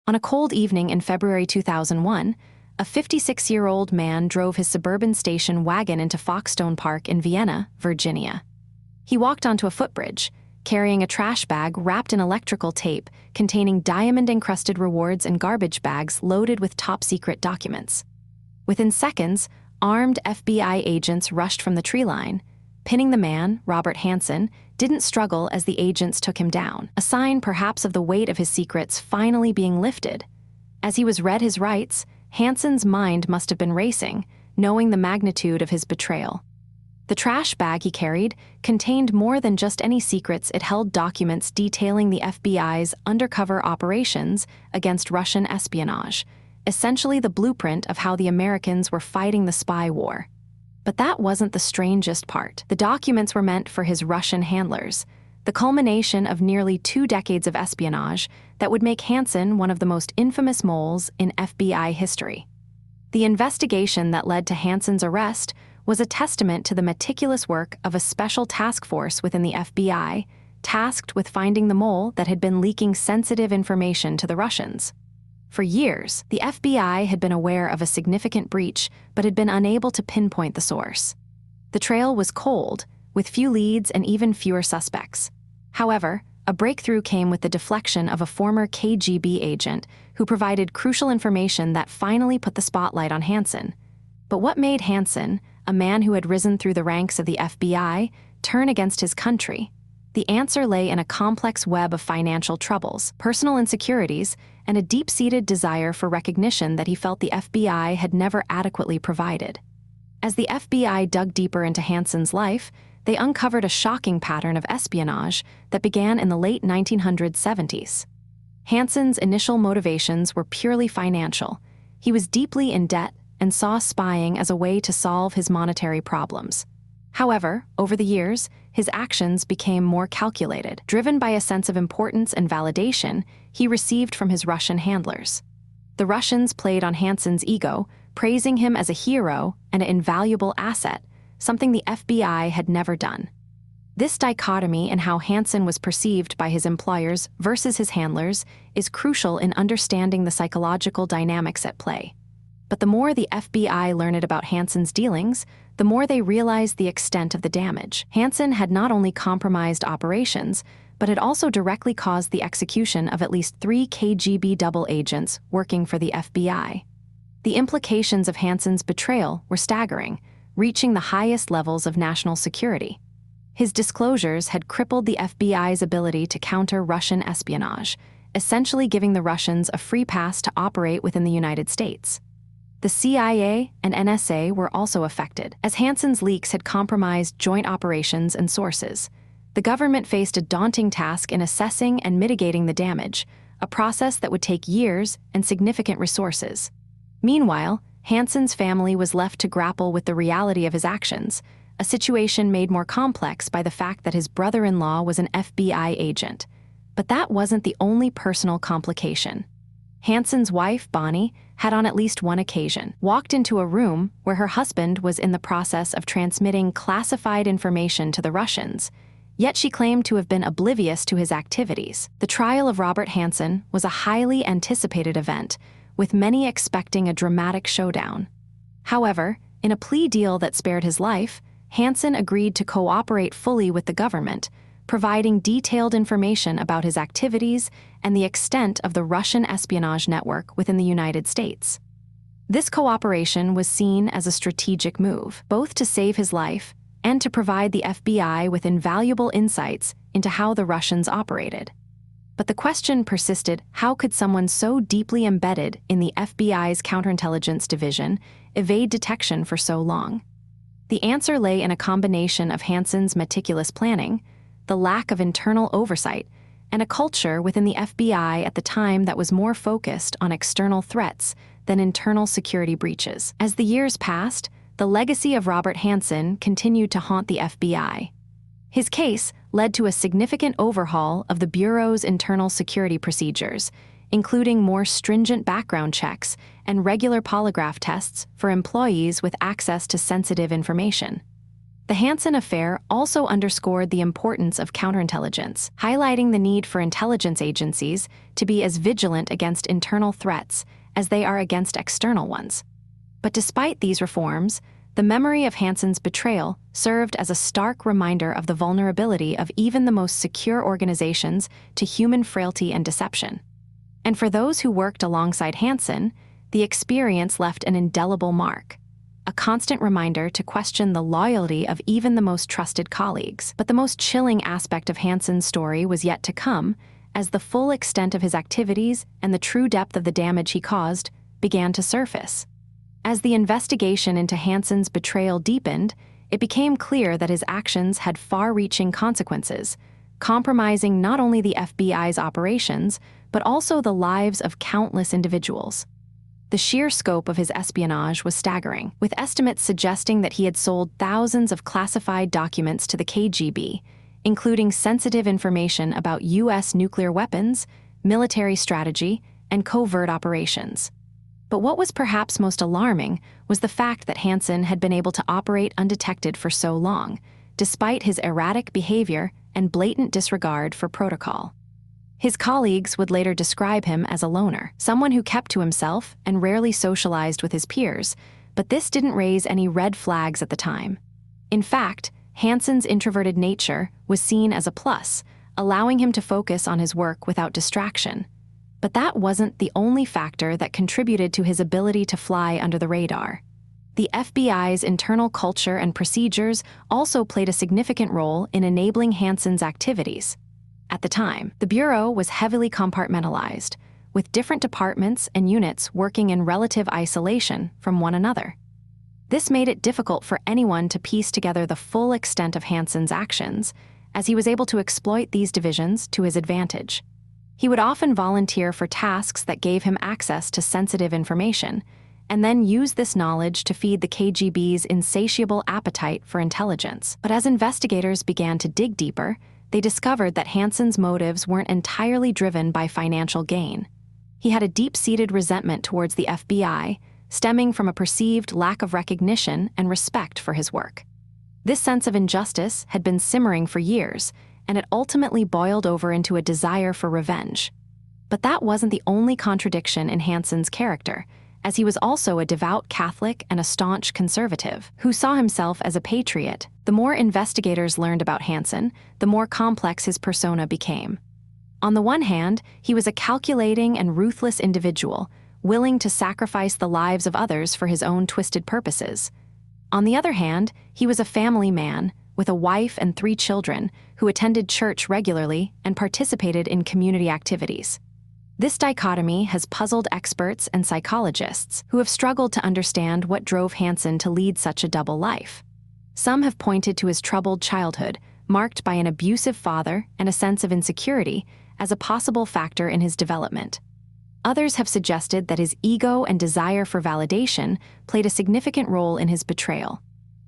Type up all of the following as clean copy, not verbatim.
On a cold evening in February 2001, a 56-year-old man drove his suburban station wagon into Foxstone Park in Vienna, Virginia. He walked onto a footbridge, carrying a trash bag wrapped in electrical tape containing diamond-encrusted rewards and garbage bags loaded with top-secret documents. Within seconds, armed FBI agents rushed from the tree line. Pinning the man, Robert Hanssen, didn't struggle as the agents took him down, a sign perhaps of the weight of his secrets finally being lifted. As he was read his rights, Hanssen's mind must have been racing, knowing the magnitude of his betrayal. The trash bag he carried contained more than just any secrets. It held documents detailing the FBI's undercover operations against Russian espionage, essentially the blueprint of how the Americans were fighting the spy war. But that wasn't the strangest part. The documents were meant for his Russian handlers, the culmination of nearly 2 decades of espionage that would make Hanssen one of the most infamous moles in FBI history. The investigation that led to Hanssen's arrest was a testament to the meticulous work of a special task force within the FBI, tasked with finding the mole that had been leaking sensitive information to the Russians. For years, the FBI had been aware of a significant breach but had been unable to pinpoint the source. The trail was cold, with few leads and even fewer suspects. However, a breakthrough came with the deflection of a former KGB agent who provided crucial information that finally put the spotlight on Hanssen. But what made Hanssen, a man who had risen through the ranks of the FBI, turn against his country? The answer lay in a complex web of financial troubles, personal insecurities, and a deep-seated desire for recognition that he felt the FBI had never adequately provided. As the FBI dug deeper into Hanssen's life, they uncovered a shocking pattern of espionage that began in the late 1970s. Hanssen's initial motivations were purely financial. He was deeply in debt and saw spying as a way to solve his monetary problems. However, over the years, his actions became more calculated. Driven by a sense of importance and validation he received from his Russian handlers. The Russians played on Hanssen's ego, praising him as a hero and an invaluable asset, something the FBI had never done. This dichotomy in how Hanssen was perceived by his employers versus his handlers is crucial in understanding the psychological dynamics at play. But the more the FBI learned about Hanssen's dealings, the more they realized the extent of the damage. Hanssen had not only compromised operations, but had also directly caused the execution of at least 3 KGB double agents working for the FBI. The implications of Hanssen's betrayal were staggering, reaching the highest levels of national security. His disclosures had crippled the FBI's ability to counter Russian espionage, essentially giving the Russians a free pass to operate within the United States. The CIA and NSA were also affected, as Hanssen's leaks had compromised joint operations and sources. The government faced a daunting task in assessing and mitigating the damage, a process that would take years and significant resources. Meanwhile, Hanssen's family was left to grapple with the reality of his actions, a situation made more complex by the fact that his brother-in-law was an FBI agent. But that wasn't the only personal complication. Hanssen's wife, Bonnie, had on at least one occasion walked into a room where her husband was in the process of transmitting classified information to the Russians, yet she claimed to have been oblivious to his activities. The trial of Robert Hanssen was a highly anticipated event, with many expecting a dramatic showdown. However, in a plea deal that spared his life, Hanssen agreed to cooperate fully with the government, providing detailed information about his activities and the extent of the Russian espionage network within the United States. This cooperation was seen as a strategic move, both to save his life and to provide the FBI with invaluable insights into how the Russians operated. But the question persisted: how could someone so deeply embedded in the FBI's counterintelligence division evade detection for so long? The answer lay in a combination of Hanssen's meticulous planning, the lack of internal oversight, and a culture within the FBI at the time that was more focused on external threats than internal security breaches. As the years passed, the legacy of Robert Hanssen continued to haunt the FBI. His case led to a significant overhaul of the Bureau's internal security procedures, including more stringent background checks and regular polygraph tests for employees with access to sensitive information. The Hanssen affair also underscored the importance of counterintelligence, highlighting the need for intelligence agencies to be as vigilant against internal threats as they are against external ones. But despite these reforms, the memory of Hanssen's betrayal served as a stark reminder of the vulnerability of even the most secure organizations to human frailty and deception. And for those who worked alongside Hanssen, the experience left an indelible mark, a constant reminder to question the loyalty of even the most trusted colleagues. But the most chilling aspect of Hanssen's story was yet to come, as the full extent of his activities and the true depth of the damage he caused began to surface. As the investigation into Hanssen's betrayal deepened, it became clear that his actions had far-reaching consequences, compromising not only the FBI's operations, but also the lives of countless individuals. The sheer scope of his espionage was staggering, with estimates suggesting that he had sold thousands of classified documents to the KGB, including sensitive information about U.S. nuclear weapons, military strategy, and covert operations. But what was perhaps most alarming was the fact that Hanssen had been able to operate undetected for so long, despite his erratic behavior and blatant disregard for protocol. His colleagues would later describe him as a loner, someone who kept to himself and rarely socialized with his peers, but this didn't raise any red flags at the time. In fact, Hanssen's introverted nature was seen as a plus, allowing him to focus on his work without distraction. But that wasn't the only factor that contributed to his ability to fly under the radar. The FBI's internal culture and procedures also played a significant role in enabling Hanssen's activities. At the time, the Bureau was heavily compartmentalized, with different departments and units working in relative isolation from one another. This made it difficult for anyone to piece together the full extent of Hanssen's actions, as he was able to exploit these divisions to his advantage. He would often volunteer for tasks that gave him access to sensitive information, and then use this knowledge to feed the KGB's insatiable appetite for intelligence. But as investigators began to dig deeper, they discovered that Hanssen's motives weren't entirely driven by financial gain. He had a deep-seated resentment towards the FBI, stemming from a perceived lack of recognition and respect for his work. This sense of injustice had been simmering for years, and it ultimately boiled over into a desire for revenge. But that wasn't the only contradiction in Hanssen's character, as he was also a devout Catholic and a staunch conservative who saw himself as a patriot. The more investigators learned about Hanssen, the more complex his persona became. On the one hand, he was a calculating and ruthless individual, willing to sacrifice the lives of others for his own twisted purposes. On the other hand, he was a family man, with a wife and 3 children, who attended church regularly and participated in community activities. This dichotomy has puzzled experts and psychologists who have struggled to understand what drove Hanssen to lead such a double life. Some have pointed to his troubled childhood, marked by an abusive father and a sense of insecurity, as a possible factor in his development. Others have suggested that his ego and desire for validation played a significant role in his betrayal.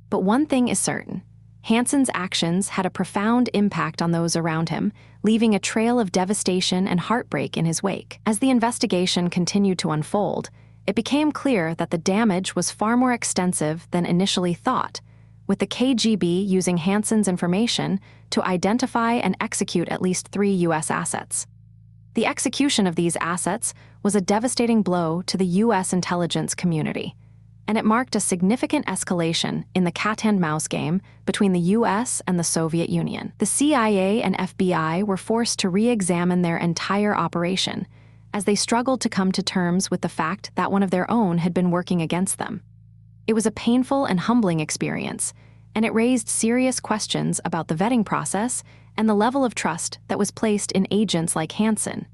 But one thing is certain: Hanssen's actions had a profound impact on those around him, leaving a trail of devastation and heartbreak in his wake. As the investigation continued to unfold, it became clear that the damage was far more extensive than initially thought, with the KGB using Hanssen's information to identify and execute at least 3 U.S. assets. The execution of these assets was a devastating blow to the U.S. intelligence community, and it marked a significant escalation in the cat-and-mouse game between the U.S. and the Soviet Union. The CIA and FBI were forced to re-examine their entire operation, as they struggled to come to terms with the fact that one of their own had been working against them. It was a painful and humbling experience, and it raised serious questions about the vetting process and the level of trust that was placed in agents like Hanssen.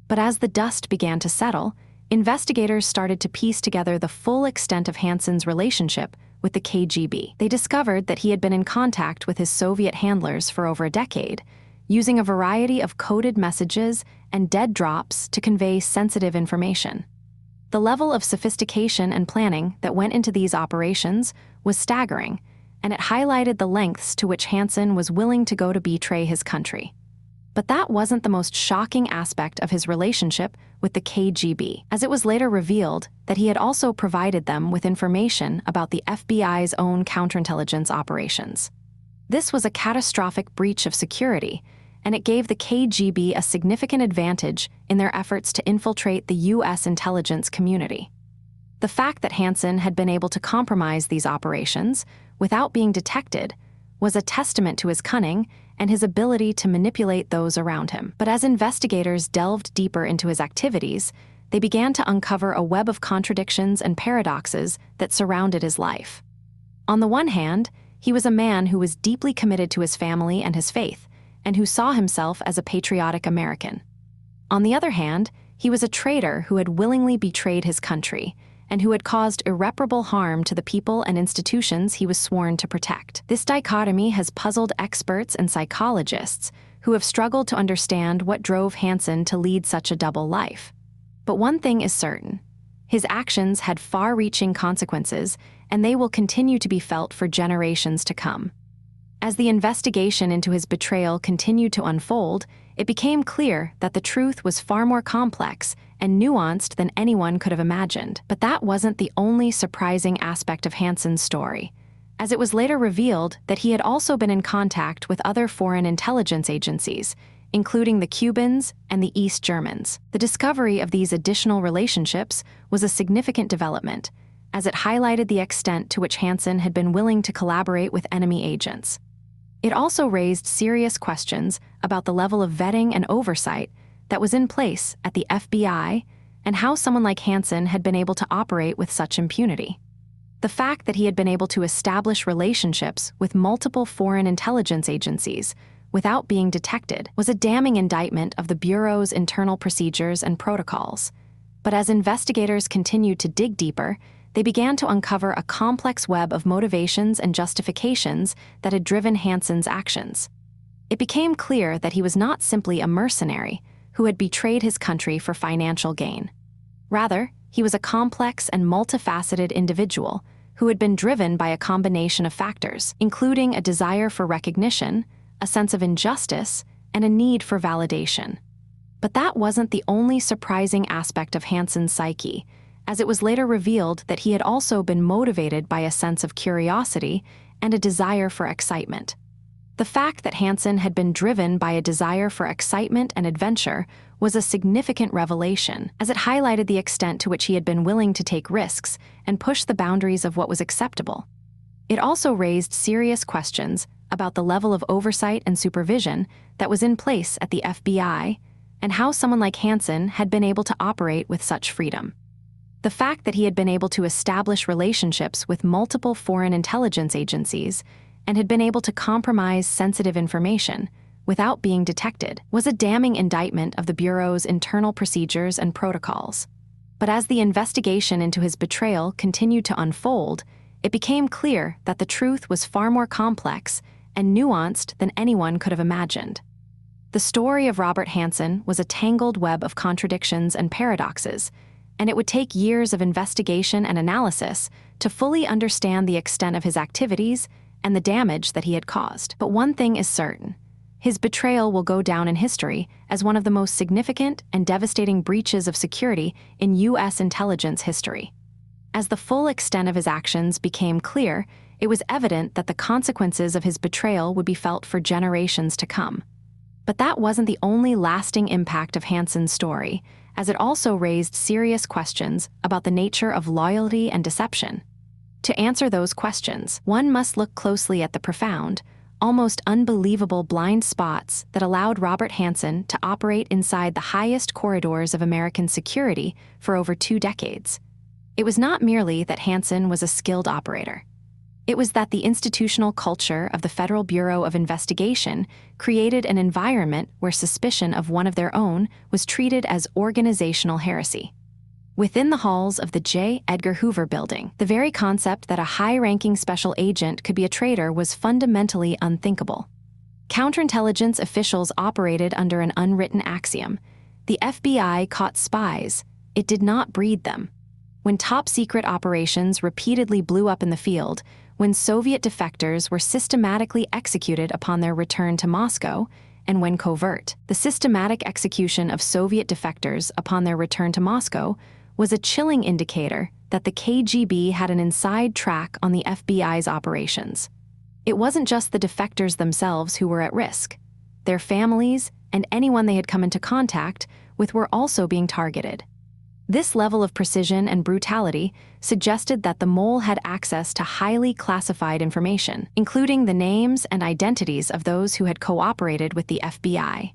But as the dust began to settle, investigators started to piece together the full extent of Hanssen's relationship with the KGB. They discovered that he had been in contact with his Soviet handlers for over a decade, using a variety of coded messages and dead drops to convey sensitive information. The level of sophistication and planning that went into these operations was staggering, and it highlighted the lengths to which Hanssen was willing to go to betray his country. But that wasn't the most shocking aspect of his relationship with the KGB, as it was later revealed that he had also provided them with information about the FBI's own counterintelligence operations. This was a catastrophic breach of security, and it gave the KGB a significant advantage in their efforts to infiltrate the U.S. intelligence community. The fact that Hanssen had been able to compromise these operations without being detected was a testament to his cunning and his ability to manipulate those around him. But as investigators delved deeper into his activities, they began to uncover a web of contradictions and paradoxes that surrounded his life. On the one hand, he was a man who was deeply committed to his family and his faith, and who saw himself as a patriotic American. On the other hand, he was a traitor who had willingly betrayed his country, and who had caused irreparable harm to the people and institutions he was sworn to protect. This dichotomy has puzzled experts and psychologists who have struggled to understand what drove Hanssen to lead such a double life. But one thing is certain: his actions had far-reaching consequences, and they will continue to be felt for generations to come. As the investigation into his betrayal continued to unfold, it became clear that the truth was far more complex and nuanced than anyone could have imagined. But that wasn't the only surprising aspect of Hanssen's story, as it was later revealed that he had also been in contact with other foreign intelligence agencies, including the Cubans and the East Germans. The discovery of these additional relationships was a significant development, as it highlighted the extent to which Hanssen had been willing to collaborate with enemy agents. It also raised serious questions about the level of vetting and oversight that was in place at the FBI and how someone like Hanssen had been able to operate with such impunity. The fact that he had been able to establish relationships with multiple foreign intelligence agencies without being detected was a damning indictment of the Bureau's internal procedures and protocols. But as investigators continued to dig deeper, they began to uncover a complex web of motivations and justifications that had driven Hanssen's actions. It became clear that he was not simply a mercenary who had betrayed his country for financial gain. Rather, he was a complex and multifaceted individual who had been driven by a combination of factors, including a desire for recognition, a sense of injustice, and a need for validation. But that wasn't the only surprising aspect of Hanssen's psyche, as it was later revealed that he had also been motivated by a sense of curiosity and a desire for excitement. The fact that Hanssen had been driven by a desire for excitement and adventure was a significant revelation, as it highlighted the extent to which he had been willing to take risks and push the boundaries of what was acceptable. It also raised serious questions about the level of oversight and supervision that was in place at the FBI and how someone like Hanssen had been able to operate with such freedom. The fact that he had been able to establish relationships with multiple foreign intelligence agencies and had been able to compromise sensitive information without being detected was a damning indictment of the Bureau's internal procedures and protocols. But as the investigation into his betrayal continued to unfold, it became clear that the truth was far more complex and nuanced than anyone could have imagined. The story of Robert Hanssen was a tangled web of contradictions and paradoxes, and it would take years of investigation and analysis to fully understand the extent of his activities and the damage that he had caused. But one thing is certain: his betrayal will go down in history as one of the most significant and devastating breaches of security in U.S. intelligence history. As the full extent of his actions became clear, it was evident that the consequences of his betrayal would be felt for generations to come. But that wasn't the only lasting impact of Hanssen's story, as it also raised serious questions about the nature of loyalty and deception. To answer those questions, one must look closely at the profound, almost unbelievable blind spots that allowed Robert Hanssen to operate inside the highest corridors of American security for over 2 decades. It was not merely that Hanssen was a skilled operator. It was that the institutional culture of the Federal Bureau of Investigation created an environment where suspicion of one of their own was treated as organizational heresy. Within the halls of the J. Edgar Hoover Building, the very concept that a high-ranking special agent could be a traitor was fundamentally unthinkable. Counterintelligence officials operated under an unwritten axiom: the FBI caught spies, it did not breed them. When top-secret operations repeatedly blew up in the field, when Soviet defectors were systematically executed upon their return to Moscow, and when covert. The systematic execution of Soviet defectors upon their return to Moscow was a chilling indicator that the KGB had an inside track on the FBI's operations. It wasn't just the defectors themselves who were at risk. Their families and anyone they had come into contact with were also being targeted. This level of precision and brutality suggested that the mole had access to highly classified information, including the names and identities of those who had cooperated with the FBI.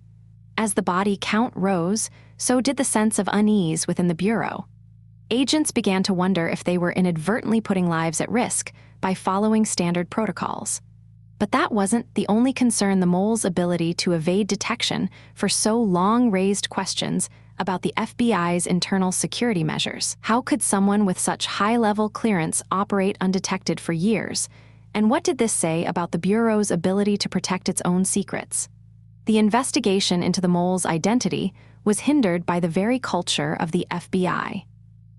As the body count rose, so did the sense of unease within the Bureau. Agents began to wonder if they were inadvertently putting lives at risk by following standard protocols. But that wasn't the only concern. The mole's ability to evade detection for so long raised questions about the FBI's internal security measures. How could someone with such high-level clearance operate undetected for years? And what did this say about the Bureau's ability to protect its own secrets? The investigation into the mole's identity was hindered by the very culture of the FBI.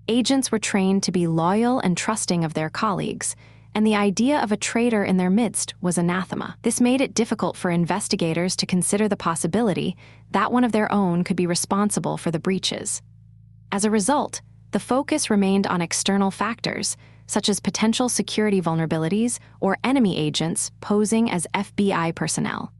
Agents were trained to be loyal and trusting of their colleagues, and the idea of a traitor in their midst was anathema. This made it difficult for investigators to consider the possibility that one of their own could be responsible for the breaches. As a result, the focus remained on external factors, such as potential security vulnerabilities or enemy agents posing as FBI personnel.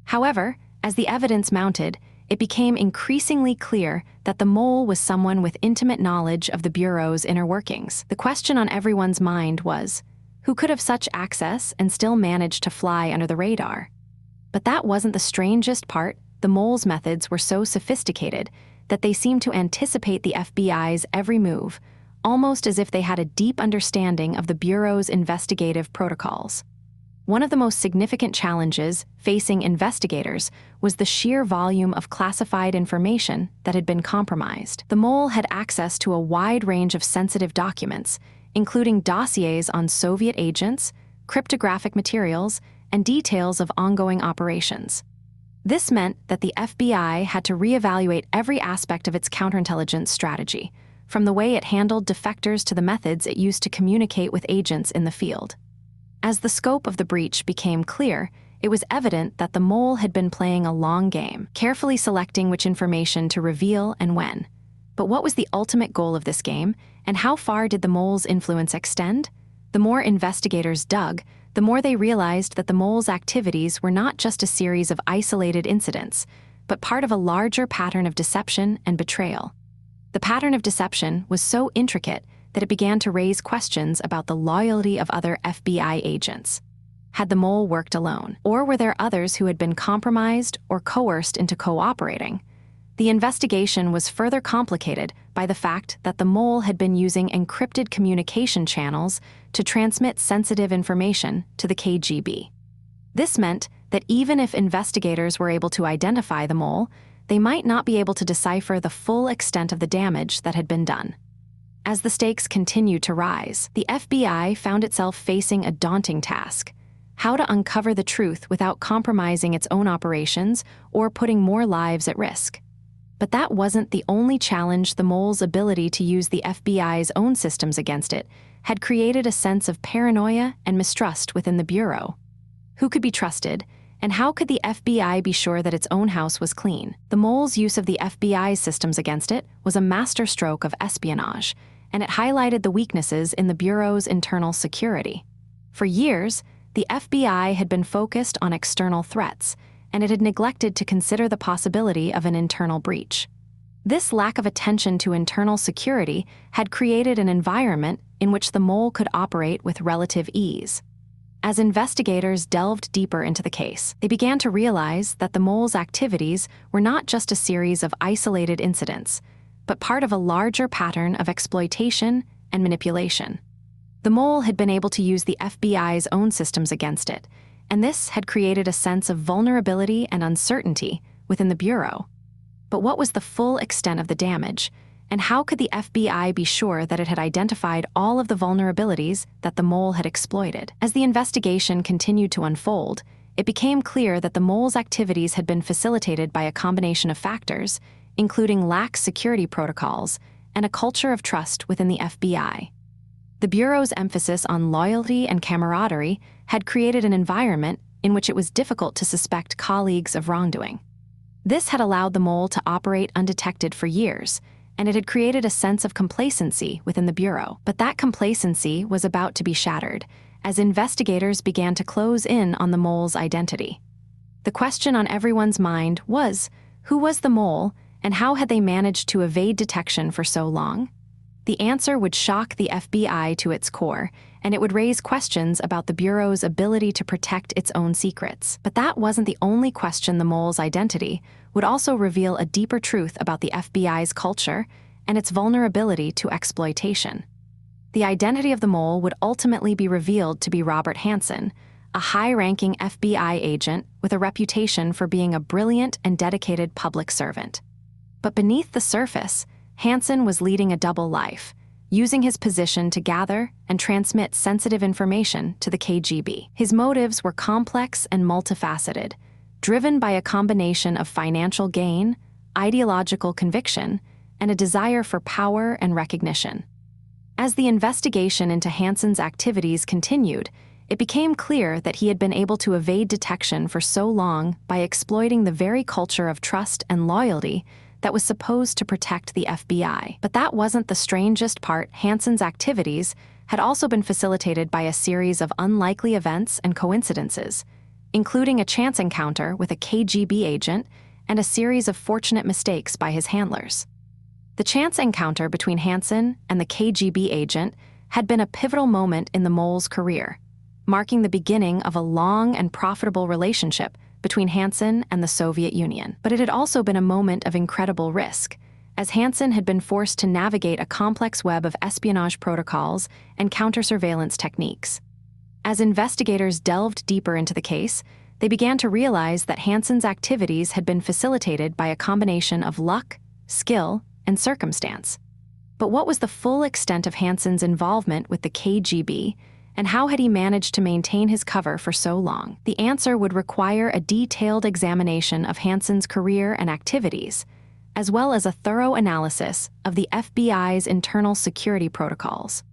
However, as the evidence mounted, it became increasingly clear that the mole was someone with intimate knowledge of the Bureau's inner workings. The question on everyone's mind was, who could have such access and still manage to fly under the radar? But that wasn't the strangest part. The mole's methods were so sophisticated that they seemed to anticipate the FBI's every move, almost as if they had a deep understanding of the Bureau's investigative protocols. One of the most significant challenges facing investigators was the sheer volume of classified information that had been compromised. The mole had access to a wide range of sensitive documents, including dossiers on Soviet agents, cryptographic materials, and details of ongoing operations. This meant that the FBI had to reevaluate every aspect of its counterintelligence strategy, from the way it handled defectors to the methods it used to communicate with agents in the field. As the scope of the breach became clear, it was evident that the mole had been playing a long game, carefully selecting which information to reveal and when. But what was the ultimate goal of this game, and how far did the mole's influence extend? The more investigators dug, the more they realized that the mole's activities were not just a series of isolated incidents, but part of a larger pattern of deception and betrayal. The pattern of deception was so intricate that it began to raise questions about the loyalty of other FBI agents. Had the mole worked alone, or were there others who had been compromised or coerced into cooperating? The investigation was further complicated by the fact that the mole had been using encrypted communication channels to transmit sensitive information to the KGB. This meant that even if investigators were able to identify the mole, they might not be able to decipher the full extent of the damage that had been done. As the stakes continued to rise, the FBI found itself facing a daunting task: how to uncover the truth without compromising its own operations or putting more lives at risk. But that wasn't the only challenge. The mole's ability to use the FBI's own systems against it had created a sense of paranoia and mistrust within the Bureau. Who could be trusted, and how could the FBI be sure that its own house was clean? The mole's use of the FBI's systems against it was a masterstroke of espionage, and it highlighted the weaknesses in the Bureau's internal security. For years, the FBI had been focused on external threats, and it had neglected to consider the possibility of an internal breach. This lack of attention to internal security had created an environment in which the mole could operate with relative ease. As investigators delved deeper into the case, they began to realize that the mole's activities were not just a series of isolated incidents, but part of a larger pattern of exploitation and manipulation. The mole had been able to use the FBI's own systems against it, and this had created a sense of vulnerability and uncertainty within the Bureau. But what was the full extent of the damage, and how could the FBI be sure that it had identified all of the vulnerabilities that the mole had exploited? As the investigation continued to unfold, it became clear that the mole's activities had been facilitated by a combination of factors, including lax security protocols and a culture of trust within the FBI. The Bureau's emphasis on loyalty and camaraderie had created an environment in which it was difficult to suspect colleagues of wrongdoing. This had allowed the mole to operate undetected for years, and it had created a sense of complacency within the Bureau. But that complacency was about to be shattered, as investigators began to close in on the mole's identity. The question on everyone's mind was, who was the mole, and how had they managed to evade detection for so long? The answer would shock the FBI to its core, and it would raise questions about the Bureau's ability to protect its own secrets. But that wasn't the only question. The mole's identity would also reveal a deeper truth about the FBI's culture and its vulnerability to exploitation. The identity of the mole would ultimately be revealed to be Robert Hanssen, a high-ranking FBI agent with a reputation for being a brilliant and dedicated public servant. But beneath the surface, Hanssen was leading a double life, using his position to gather and transmit sensitive information to the KGB. His motives were complex and multifaceted, driven by a combination of financial gain, ideological conviction, and a desire for power and recognition. As the investigation into Hanssen's activities continued, it became clear that he had been able to evade detection for so long by exploiting the very culture of trust and loyalty that was supposed to protect the FBI. But that wasn't the strangest part. Hanssen's activities had also been facilitated by a series of unlikely events and coincidences, including a chance encounter with a KGB agent and a series of fortunate mistakes by his handlers. The chance encounter between Hanssen and the KGB agent had been a pivotal moment in the mole's career, marking the beginning of a long and profitable relationship between Hanssen and the Soviet Union. But it had also been a moment of incredible risk, as Hanssen had been forced to navigate a complex web of espionage protocols and counter-surveillance techniques. As investigators delved deeper into the case, they began to realize that Hanssen's activities had been facilitated by a combination of luck, skill, and circumstance. But what was the full extent of Hanssen's involvement with the KGB, and how had he managed to maintain his cover for so long? The answer would require a detailed examination of Hanssen's career and activities, as well as a thorough analysis of the FBI's internal security protocols.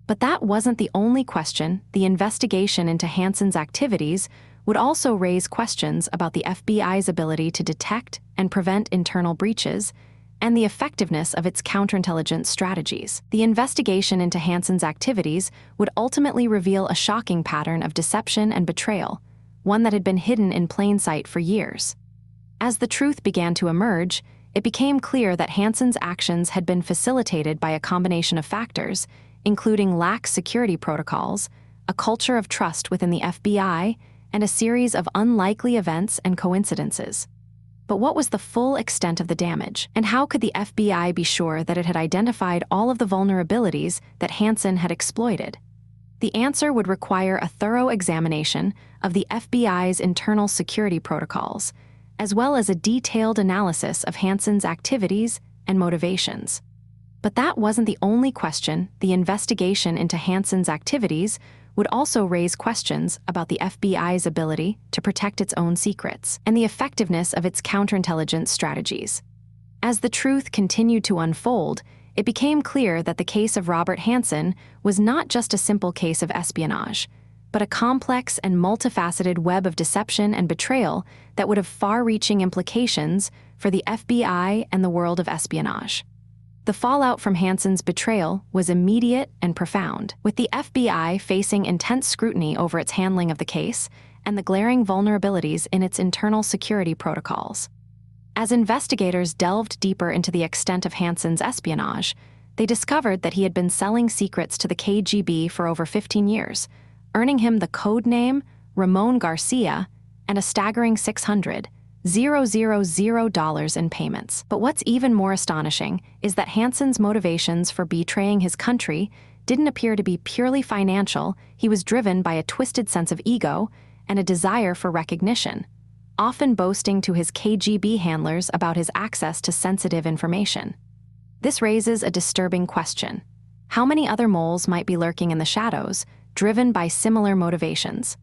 But that wasn't the only question. The investigation into Hanssen's activities would also raise questions about the FBI's ability to detect and prevent internal breaches, and the effectiveness of its counterintelligence strategies. The investigation into Hanssen's activities would ultimately reveal a shocking pattern of deception and betrayal, one that had been hidden in plain sight for years. As the truth began to emerge, it became clear that Hanssen's actions had been facilitated by a combination of factors, including lax security protocols, a culture of trust within the FBI, and a series of unlikely events and coincidences. But what was the full extent of the damage, and how could the FBI be sure that it had identified all of the vulnerabilities that Hanssen had exploited? The answer would require a thorough examination of the FBI's internal security protocols, as well as a detailed analysis of Hanssen's activities and motivations. But that wasn't the only question. The investigation into Hanssen's activities would also raise questions about the FBI's ability to protect its own secrets and the effectiveness of its counterintelligence strategies. As the truth continued to unfold, it became clear that the case of Robert Hanssen was not just a simple case of espionage, but a complex and multifaceted web of deception and betrayal that would have far-reaching implications for the FBI and the world of espionage. The fallout from Hanssen's betrayal was immediate and profound, with the FBI facing intense scrutiny over its handling of the case and the glaring vulnerabilities in its internal security protocols. As investigators delved deeper into the extent of Hanssen's espionage, they discovered that he had been selling secrets to the KGB for over 15 years, earning him the code name Ramon Garcia and a staggering $600,000 in payments. But what's even more astonishing is that Hanssen's motivations for betraying his country didn't appear to be purely financial. He was driven by a twisted sense of ego and a desire for recognition, often boasting to his KGB handlers about his access to sensitive information. This raises a disturbing question. How many other moles might be lurking in the shadows, driven by similar motivations?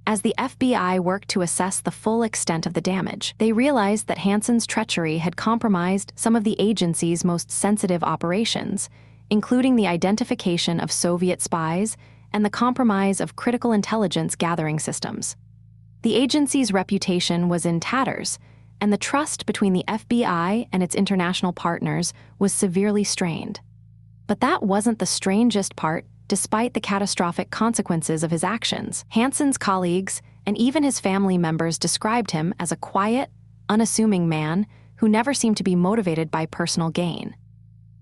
As the FBI worked to assess the full extent of the damage, they realized that Hanssen's treachery had compromised some of the agency's most sensitive operations, including the identification of Soviet spies and the compromise of critical intelligence gathering systems. The agency's reputation was in tatters, and the trust between the FBI and its international partners was severely strained. But that wasn't the strangest part, despite the catastrophic consequences of his actions. Hanssen's colleagues and even his family members described him as a quiet, unassuming man who never seemed to be motivated by personal gain.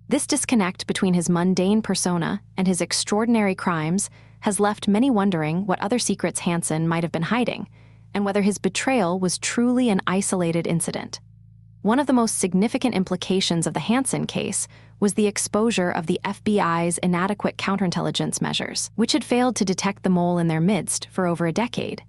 This disconnect between his mundane persona and his extraordinary crimes has left many wondering what other secrets Hanssen might have been hiding, and whether his betrayal was truly an isolated incident. One of the most significant implications of the Hanssen case was the exposure of the FBI's inadequate counterintelligence measures, which had failed to detect the mole in their midst for over a decade.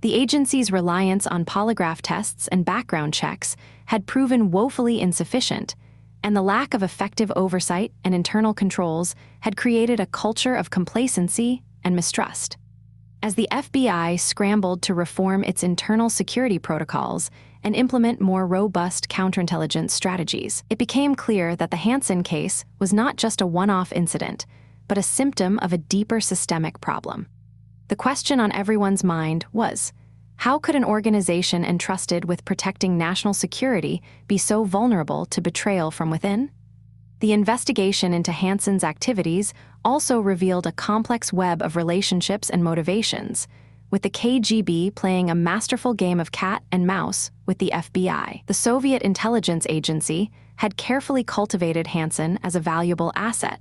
The agency's reliance on polygraph tests and background checks had proven woefully insufficient, and the lack of effective oversight and internal controls had created a culture of complacency and mistrust. As the FBI scrambled to reform its internal security protocols and implement more robust counterintelligence strategies, it became clear that the Hanssen case was not just a one-off incident, but a symptom of a deeper systemic problem. The question on everyone's mind was, how could an organization entrusted with protecting national security be so vulnerable to betrayal from within? The investigation into Hanssen's activities also revealed a complex web of relationships and motivations, with the KGB playing a masterful game of cat and mouse with the FBI. The Soviet intelligence agency had carefully cultivated Hanssen as a valuable asset,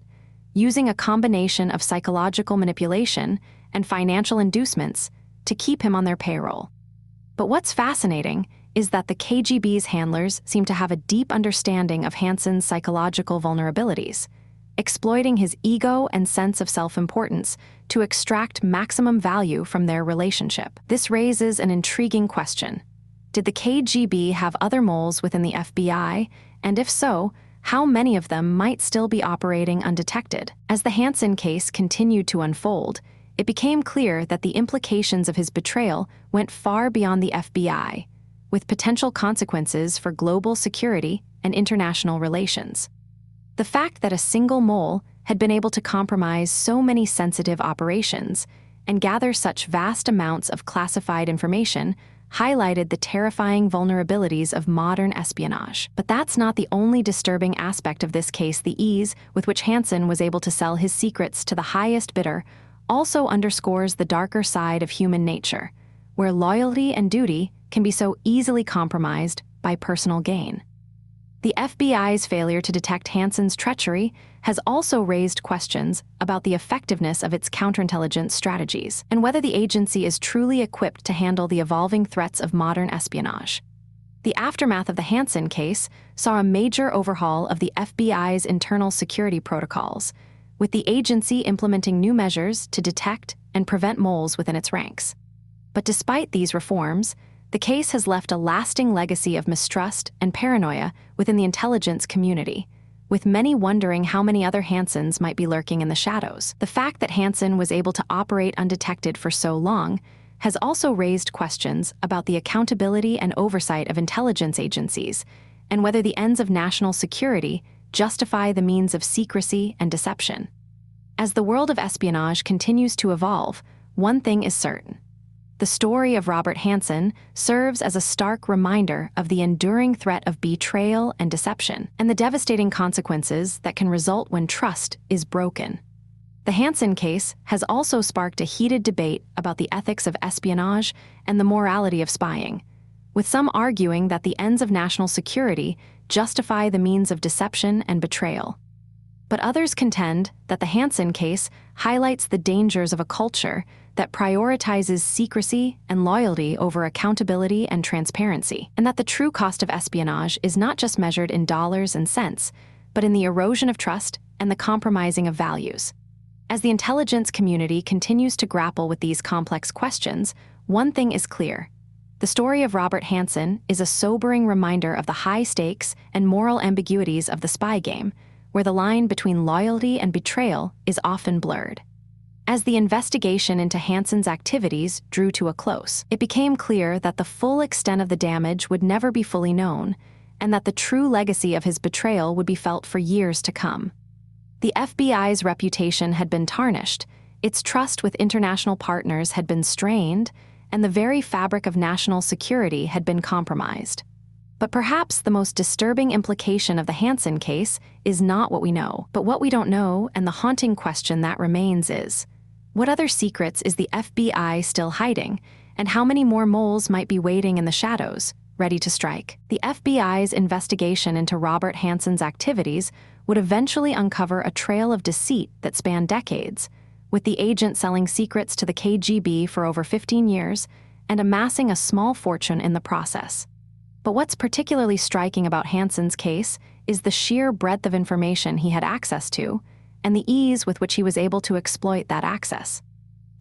using a combination of psychological manipulation and financial inducements to keep him on their payroll. But what's fascinating is that the KGB's handlers seem to have a deep understanding of Hanssen's psychological vulnerabilities, exploiting his ego and sense of self-importance to extract maximum value from their relationship. This raises an intriguing question. Did the KGB have other moles within the FBI, and if so, how many of them might still be operating undetected? As the Hanssen case continued to unfold, it became clear that the implications of his betrayal went far beyond the FBI, with potential consequences for global security and international relations. The fact that a single mole had been able to compromise so many sensitive operations and gather such vast amounts of classified information highlighted the terrifying vulnerabilities of modern espionage. But that's not the only disturbing aspect of this case. The ease with which Hanssen was able to sell his secrets to the highest bidder also underscores the darker side of human nature, where loyalty and duty can be so easily compromised by personal gain. The FBI's failure to detect Hanssen's treachery has also raised questions about the effectiveness of its counterintelligence strategies and whether the agency is truly equipped to handle the evolving threats of modern espionage. The aftermath of the Hanssen case saw a major overhaul of the FBI's internal security protocols, with the agency implementing new measures to detect and prevent moles within its ranks. But despite these reforms, the case has left a lasting legacy of mistrust and paranoia within the intelligence community, with many wondering how many other Hanssens might be lurking in the shadows. The fact that Hanssen was able to operate undetected for so long has also raised questions about the accountability and oversight of intelligence agencies, and whether the ends of national security justify the means of secrecy and deception. As the world of espionage continues to evolve, one thing is certain. The story of Robert Hanssen serves as a stark reminder of the enduring threat of betrayal and deception, and the devastating consequences that can result when trust is broken. The Hanssen case has also sparked a heated debate about the ethics of espionage and the morality of spying, with some arguing that the ends of national security justify the means of deception and betrayal. But others contend that the Hanssen case highlights the dangers of a culture that prioritizes secrecy and loyalty over accountability and transparency, and that the true cost of espionage is not just measured in dollars and cents, but in the erosion of trust and the compromising of values. As the intelligence community continues to grapple with these complex questions, one thing is clear. The story of Robert Hanssen is a sobering reminder of the high stakes and moral ambiguities of the spy game, where the line between loyalty and betrayal is often blurred. As the investigation into Hanssen's activities drew to a close, it became clear that the full extent of the damage would never be fully known, and that the true legacy of his betrayal would be felt for years to come. The FBI's reputation had been tarnished, its trust with international partners had been strained, and the very fabric of national security had been compromised. But perhaps the most disturbing implication of the Hanssen case is not what we know, but what we don't know, and the haunting question that remains is, what other secrets is the FBI still hiding, and how many more moles might be waiting in the shadows, ready to strike? The FBI's investigation into Robert Hanssen's activities would eventually uncover a trail of deceit that spanned decades, with the agent selling secrets to the KGB for over 15 years and amassing a small fortune in the process. But what's particularly striking about Hanssen's case is the sheer breadth of information he had access to and the ease with which he was able to exploit that access.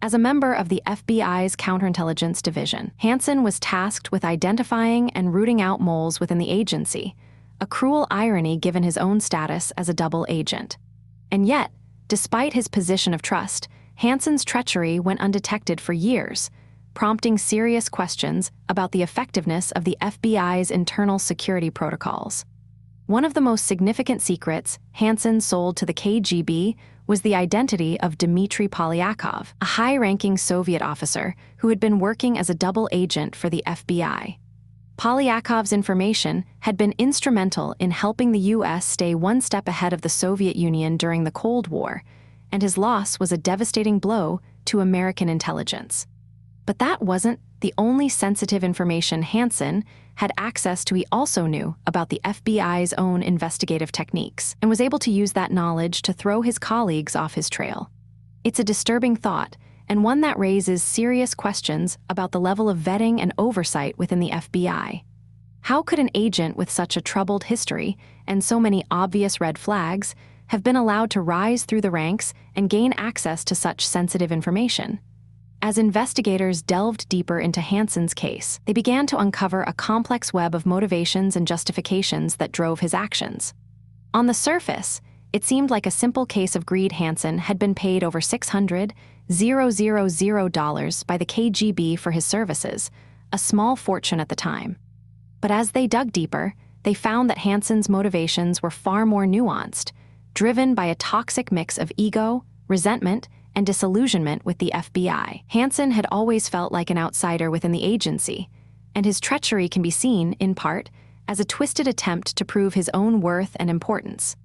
As a member of the FBI's counterintelligence division, Hanssen was tasked with identifying and rooting out moles within the agency, a cruel irony given his own status as a double agent. And yet, despite his position of trust, Hanssen's treachery went undetected for years, prompting serious questions about the effectiveness of the FBI's internal security protocols. One of the most significant secrets Hanssen sold to the KGB was the identity of Dmitry Polyakov, a high-ranking Soviet officer who had been working as a double agent for the FBI. Polyakov's information had been instrumental in helping the U.S. stay one step ahead of the Soviet Union during the Cold War, and his loss was a devastating blow to American intelligence. But that wasn't the only sensitive information Hanssen had access to. He also knew about the FBI's own investigative techniques and was able to use that knowledge to throw his colleagues off his trail. It's a disturbing thought, and one that raises serious questions about the level of vetting and oversight within the FBI. How could an agent with such a troubled history and so many obvious red flags have been allowed to rise through the ranks and gain access to such sensitive information? As investigators delved deeper into Hanssen's case, they began to uncover a complex web of motivations and justifications that drove his actions. On the surface, it seemed like a simple case of greed. Hanssen had been paid over $600,000 by the KGB for his services, a small fortune at the time. But as they dug deeper, they found that Hanssen's motivations were far more nuanced, driven by a toxic mix of ego, resentment, and disillusionment with the FBI. Hanssen had always felt like an outsider within the agency, and his treachery can be seen, in part, as a twisted attempt to prove his own worth and importance.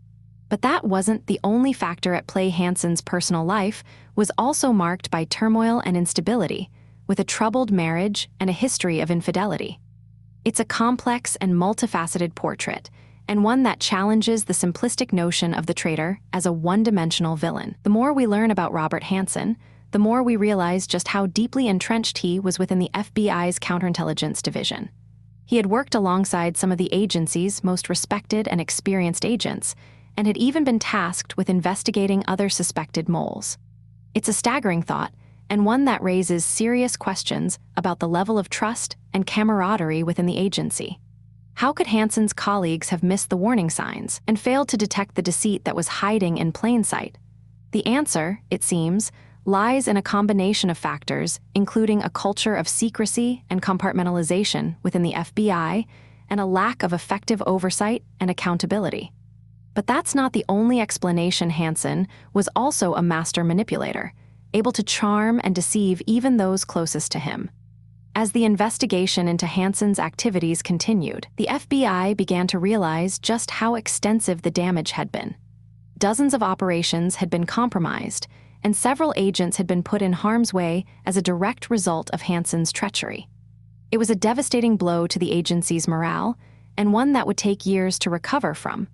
But that wasn't the only factor at play. Hanssen's personal life was also marked by turmoil and instability, with a troubled marriage and a history of infidelity. It's a complex and multifaceted portrait, and one that challenges the simplistic notion of the traitor as a one-dimensional villain. The more we learn about Robert Hanssen, the more we realize just how deeply entrenched he was within the FBI's counterintelligence division. He had worked alongside some of the agency's most respected and experienced agents, and had even been tasked with investigating other suspected moles. It's a staggering thought, and one that raises serious questions about the level of trust and camaraderie within the agency. How could Hanssen's colleagues have missed the warning signs and failed to detect the deceit that was hiding in plain sight? The answer, it seems, lies in a combination of factors, including a culture of secrecy and compartmentalization within the FBI and a lack of effective oversight and accountability. But that's not the only explanation. Hanssen was also a master manipulator, able to charm and deceive even those closest to him. As the investigation into Hanssen's activities continued, the FBI began to realize just how extensive the damage had been. Dozens of operations had been compromised, and several agents had been put in harm's way as a direct result of Hanssen's treachery. It was a devastating blow to the agency's morale, and one that would take years to recover from.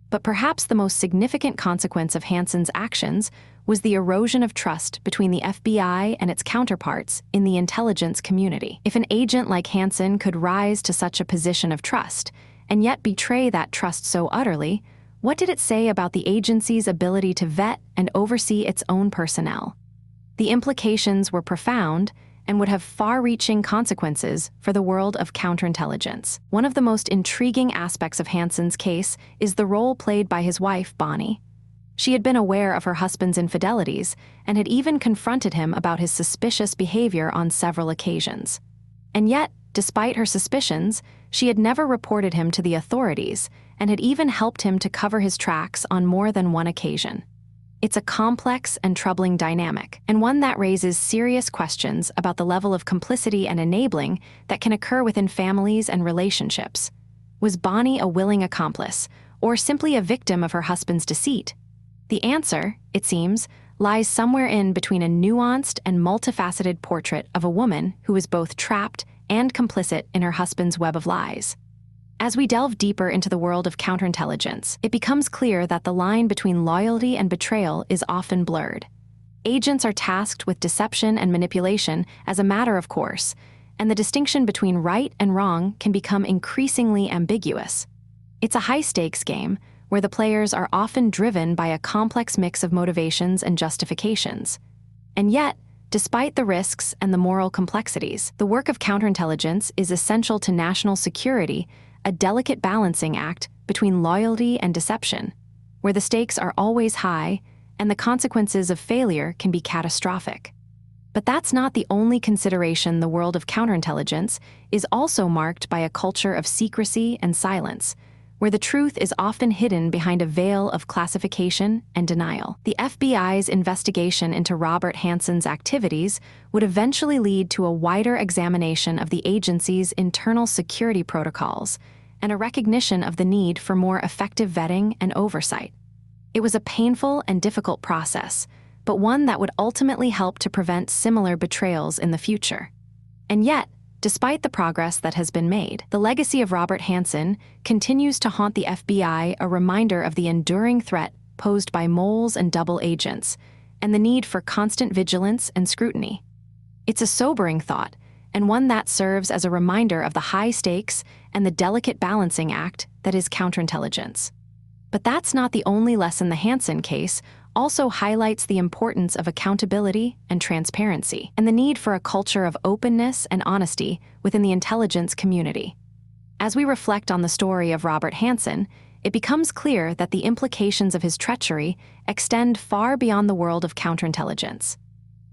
But perhaps the most significant consequence of Hanssen's actions was the erosion of trust between the FBI and its counterparts in the intelligence community. If an agent like Hanssen could rise to such a position of trust, and yet betray that trust so utterly, what did it say about the agency's ability to vet and oversee its own personnel? The implications were profound and would have far-reaching consequences for the world of counterintelligence. One of the most intriguing aspects of Hanssen's case is the role played by his wife, Bonnie. She had been aware of her husband's infidelities and had even confronted him about his suspicious behavior on several occasions. And yet, despite her suspicions, she had never reported him to the authorities and had even helped him to cover his tracks on more than one occasion. It's a complex and troubling dynamic, and one that raises serious questions about the level of complicity and enabling that can occur within families and relationships. Was Bonnie a willing accomplice, or simply a victim of her husband's deceit? The answer, it seems, lies somewhere in between a nuanced and multifaceted portrait of a woman who is both trapped and complicit in her husband's web of lies. As we delve deeper into the world of counterintelligence, it becomes clear that the line between loyalty and betrayal is often blurred. Agents are tasked with deception and manipulation as a matter of course, and the distinction between right and wrong can become increasingly ambiguous. It's a high-stakes game where the players are often driven by a complex mix of motivations and justifications. And yet, despite the risks and the moral complexities, the work of counterintelligence is essential to national security, a delicate balancing act between loyalty and deception, where the stakes are always high and the consequences of failure can be catastrophic. But that's not the only consideration. The world of counterintelligence is also marked by a culture of secrecy and silence, where the truth is often hidden behind a veil of classification and denial. The FBI's investigation into Robert Hanssen's activities would eventually lead to a wider examination of the agency's internal security protocols and a recognition of the need for more effective vetting and oversight. It was a painful and difficult process, but one that would ultimately help to prevent similar betrayals in the future. And yet, despite the progress that has been made, the legacy of Robert Hanssen continues to haunt the FBI, a reminder of the enduring threat posed by moles and double agents, and the need for constant vigilance and scrutiny. It's a sobering thought, and one that serves as a reminder of the high stakes and the delicate balancing act that is counterintelligence. But that's not the only lesson. The Hanssen case also highlights the importance of accountability and transparency, and the need for a culture of openness and honesty within the intelligence community. As we reflect on the story of Robert Hanssen, it becomes clear that the implications of his treachery extend far beyond the world of counterintelligence.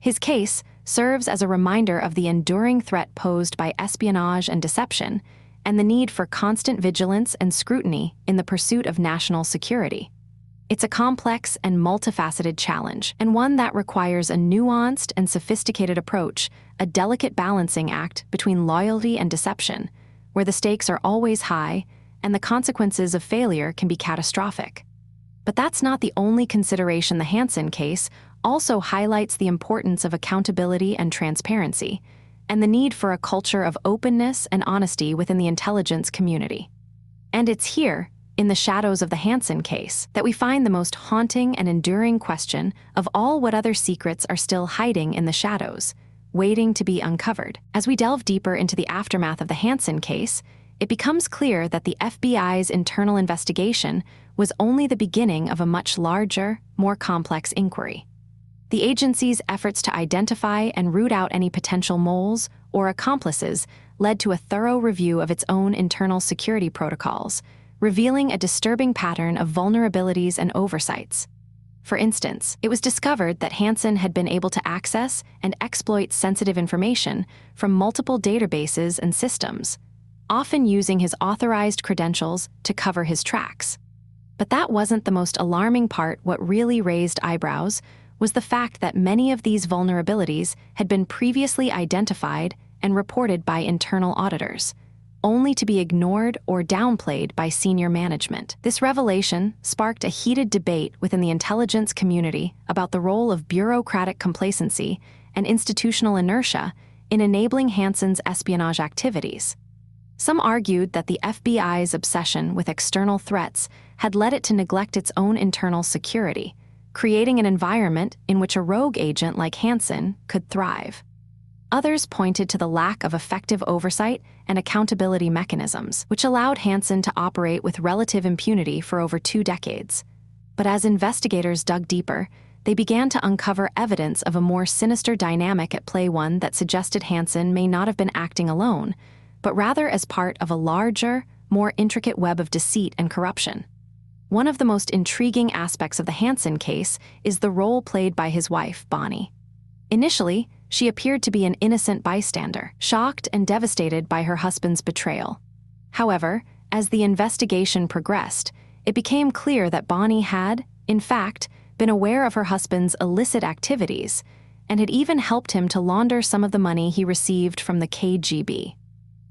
His case serves as a reminder of the enduring threat posed by espionage and deception, and the need for constant vigilance and scrutiny in the pursuit of national security. It's a complex and multifaceted challenge, and one that requires a nuanced and sophisticated approach, a delicate balancing act between loyalty and deception, where the stakes are always high and the consequences of failure can be catastrophic. But that's not the only consideration. The Hanssen case also highlights the importance of accountability and transparency, and the need for a culture of openness and honesty within the intelligence community. And it's here, in the shadows of the Hanssen case, that we find the most haunting and enduring question of all: what other secrets are still hiding in the shadows, waiting to be uncovered? As we delve deeper into the aftermath of the Hanssen case, it becomes clear that the FBI's internal investigation was only the beginning of a much larger, more complex inquiry. The agency's efforts to identify and root out any potential moles or accomplices led to a thorough review of its own internal security protocols, revealing a disturbing pattern of vulnerabilities and oversights. For instance, it was discovered that Hanssen had been able to access and exploit sensitive information from multiple databases and systems, often using his authorized credentials to cover his tracks. But that wasn't the most alarming part. What really raised eyebrows was the fact that many of these vulnerabilities had been previously identified and reported by internal auditors, only to be ignored or downplayed by senior management. This revelation sparked a heated debate within the intelligence community about the role of bureaucratic complacency and institutional inertia in enabling Hanssen's espionage activities. Some argued that the FBI's obsession with external threats had led it to neglect its own internal security, creating an environment in which a rogue agent like Hanssen could thrive. Others pointed to the lack of effective oversight and accountability mechanisms, which allowed Hanssen to operate with relative impunity for over 2 decades. But as investigators dug deeper, they began to uncover evidence of a more sinister dynamic at play, one that suggested Hanssen may not have been acting alone, but rather as part of a larger, more intricate web of deceit and corruption. One of the most intriguing aspects of the Hanssen case is the role played by his wife, Bonnie. Initially, she appeared to be an innocent bystander, shocked and devastated by her husband's betrayal. However, as the investigation progressed, it became clear that Bonnie had, in fact, been aware of her husband's illicit activities and had even helped him to launder some of the money he received from the KGB.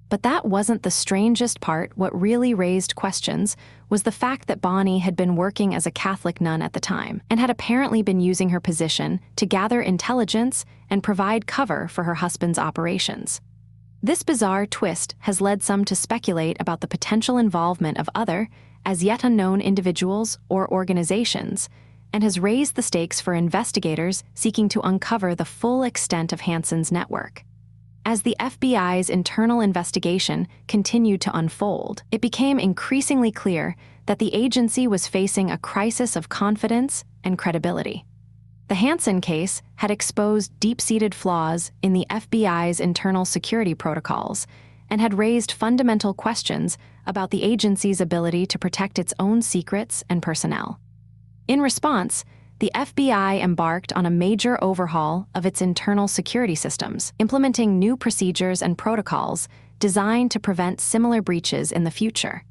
But that wasn't the strangest part. What really raised questions was the fact that Bonnie had been working as a Catholic nun at the time and had apparently been using her position to gather intelligence and provide cover for her husband's operations. This bizarre twist has led some to speculate about the potential involvement of other, as yet unknown individuals or organizations, and has raised the stakes for investigators seeking to uncover the full extent of Hanssen's network. As the FBI's internal investigation continued to unfold, it became increasingly clear that the agency was facing a crisis of confidence and credibility. The Hanssen case had exposed deep-seated flaws in the FBI's internal security protocols and had raised fundamental questions about the agency's ability to protect its own secrets and personnel. In response, the FBI embarked on a major overhaul of its internal security systems, implementing new procedures and protocols designed to prevent similar breaches in the future.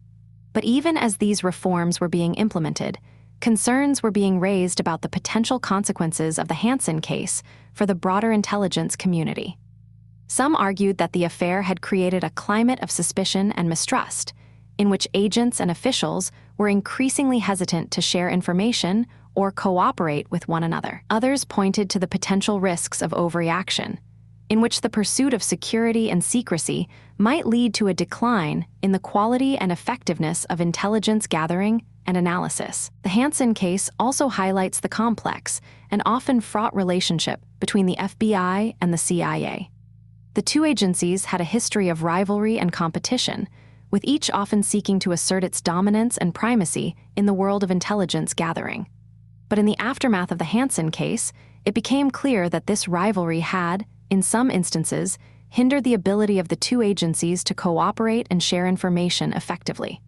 But even as these reforms were being implemented, concerns were being raised about the potential consequences of the Hanssen case for the broader intelligence community. Some argued that the affair had created a climate of suspicion and mistrust, in which agents and officials were increasingly hesitant to share information or cooperate with one another. Others pointed to the potential risks of overreaction, in which the pursuit of security and secrecy might lead to a decline in the quality and effectiveness of intelligence gathering and analysis. The Hanssen case also highlights the complex and often fraught relationship between the FBI and the CIA. The two agencies had a history of rivalry and competition, with each often seeking to assert its dominance and primacy in the world of intelligence gathering. But in the aftermath of the Hanssen case, it became clear that this rivalry had, in some instances, hindered the ability of the two agencies to cooperate and share information effectively.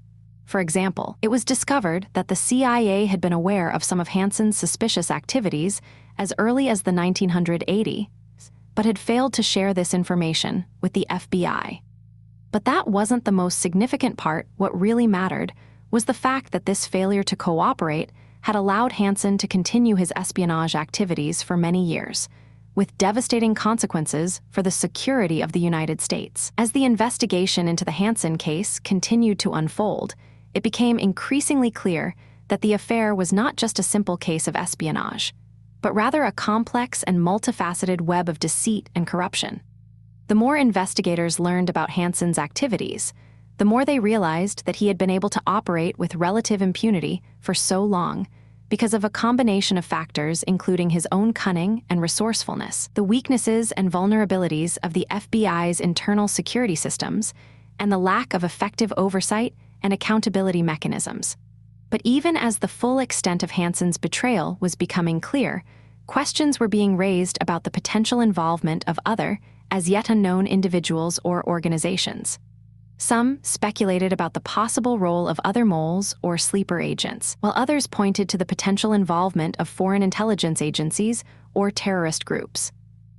For example, it was discovered that the CIA had been aware of some of Hanssen's suspicious activities as early as the 1980s, but had failed to share this information with the FBI. But that wasn't the most significant part. What really mattered was the fact that this failure to cooperate had allowed Hanssen to continue his espionage activities for many years, with devastating consequences for the security of the United States. As the investigation into the Hanssen case continued to unfold, it became increasingly clear that the affair was not just a simple case of espionage, but rather a complex and multifaceted web of deceit and corruption. The more investigators learned about Hanssen's activities, the more they realized that he had been able to operate with relative impunity for so long because of a combination of factors including his own cunning and resourcefulness, the weaknesses and vulnerabilities of the FBI's internal security systems, and the lack of effective oversight and accountability mechanisms. But even as the full extent of Hanssen's betrayal was becoming clear, questions were being raised about the potential involvement of other, as yet unknown individuals or organizations. Some speculated about the possible role of other moles or sleeper agents, while others pointed to the potential involvement of foreign intelligence agencies or terrorist groups.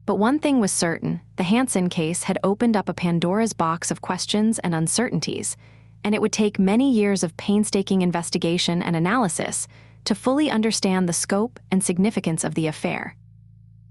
But one thing was certain: the Hanssen case had opened up a Pandora's box of questions and uncertainties, and it would take many years of painstaking investigation and analysis to fully understand the scope and significance of the affair.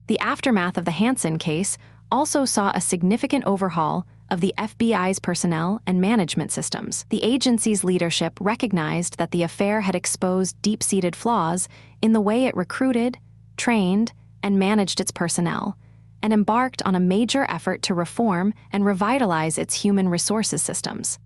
The aftermath of the Hanssen case also saw a significant overhaul of the FBI's personnel and management systems. The agency's leadership recognized that the affair had exposed deep-seated flaws in the way it recruited, trained, and managed its personnel, and embarked on a major effort to reform and revitalize its human resources systems.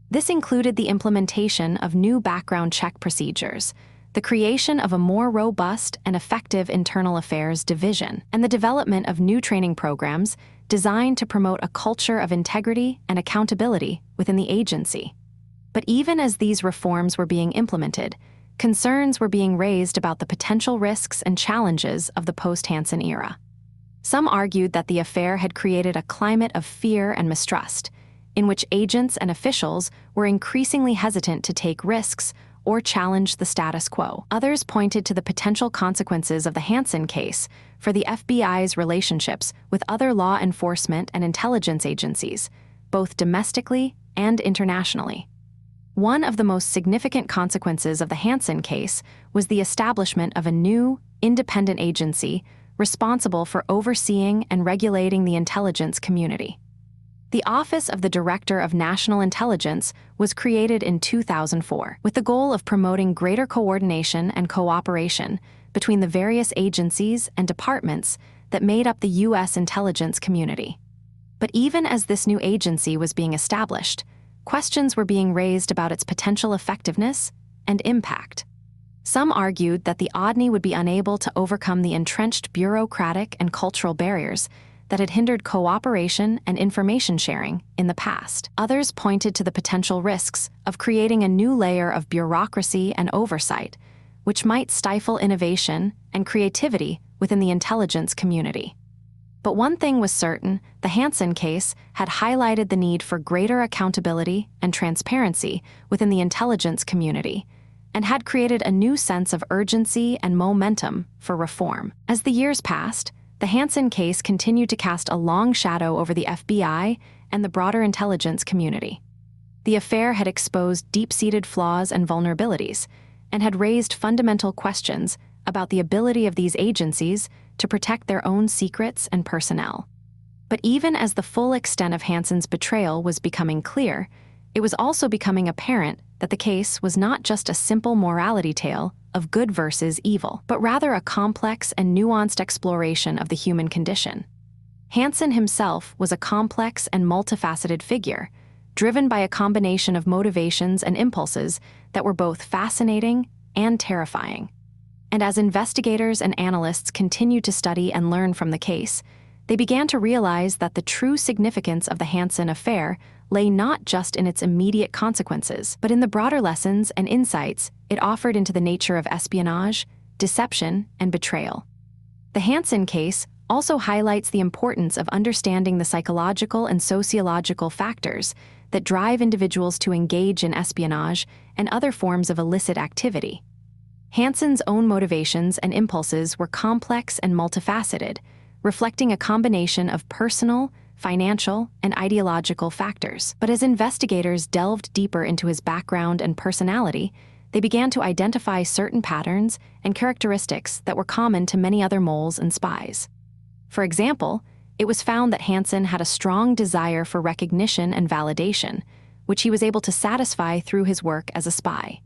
This included the implementation of new background check procedures, the creation of a more robust and effective internal affairs division, and the development of new training programs designed to promote a culture of integrity and accountability within the agency. But even as these reforms were being implemented, concerns were being raised about the potential risks and challenges of the post-Hanssen era. Some argued that the affair had created a climate of fear and mistrust, in which agents and officials were increasingly hesitant to take risks or challenge the status quo. Others pointed to the potential consequences of the Hanssen case for the FBI's relationships with other law enforcement and intelligence agencies, both domestically and internationally. One of the most significant consequences of the Hanssen case was the establishment of a new, independent agency responsible for overseeing and regulating the intelligence community. The Office of the Director of National Intelligence was created in 2004 with the goal of promoting greater coordination and cooperation between the various agencies and departments that made up the U.S. intelligence community. But even as this new agency was being established, questions were being raised about its potential effectiveness and impact. Some argued that the ODNI would be unable to overcome the entrenched bureaucratic and cultural barriers that had hindered cooperation and information sharing in the past. Others pointed to the potential risks of creating a new layer of bureaucracy and oversight, which might stifle innovation and creativity within the intelligence community. But one thing was certain: the Hanssen case had highlighted the need for greater accountability and transparency within the intelligence community, and had created a new sense of urgency and momentum for reform. As the years passed, the Hanssen case continued to cast a long shadow over the FBI and the broader intelligence community. The affair had exposed deep-seated flaws and vulnerabilities, and had raised fundamental questions about the ability of these agencies to protect their own secrets and personnel. But even as the full extent of Hanssen's betrayal was becoming clear, it was also becoming apparent that the case was not just a simple morality tale of good versus evil, but rather a complex and nuanced exploration of the human condition. Hanssen himself was a complex and multifaceted figure, driven by a combination of motivations and impulses that were both fascinating and terrifying. And as investigators and analysts continued to study and learn from the case, they began to realize that the true significance of the Hanssen affair lay not just in its immediate consequences, but in the broader lessons and insights it offered into the nature of espionage, deception, and betrayal. The Hanssen case also highlights the importance of understanding the psychological and sociological factors that drive individuals to engage in espionage and other forms of illicit activity. Hanssen's own motivations and impulses were complex and multifaceted, reflecting a combination of personal, financial, and ideological factors. But as investigators delved deeper into his background and personality, they began to identify certain patterns and characteristics that were common to many other moles and spies. For example, it was found that Hanssen had a strong desire for recognition and validation, which he was able to satisfy through his work as a spy.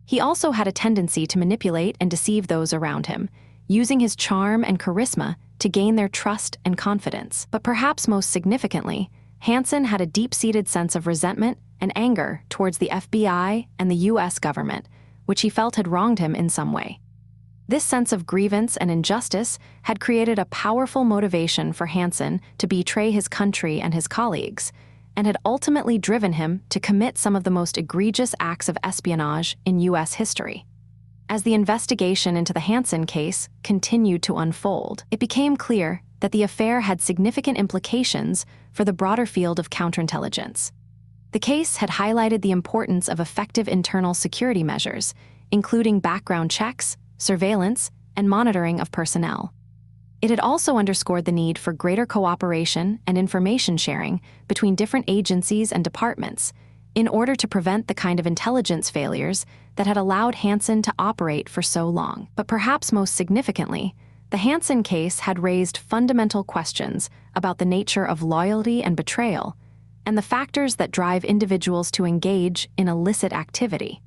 He also had a tendency to manipulate and deceive those around him, using his charm and charisma to gain their trust and confidence. But perhaps most significantly, Hanssen had a deep-seated sense of resentment and anger towards the FBI and the U.S. government, which he felt had wronged him in some way. This sense of grievance and injustice had created a powerful motivation for Hanssen to betray his country and his colleagues, and had ultimately driven him to commit some of the most egregious acts of espionage in U.S. history. As the investigation into the Hanssen case continued to unfold, it became clear that the affair had significant implications for the broader field of counterintelligence. The case had highlighted the importance of effective internal security measures, including background checks, surveillance, and monitoring of personnel. It had also underscored the need for greater cooperation and information sharing between different agencies and departments in order to prevent the kind of intelligence failures that had allowed Hanssen to operate for so long. But perhaps most significantly, the Hanssen case had raised fundamental questions about the nature of loyalty and betrayal, and the factors that drive individuals to engage in illicit activity.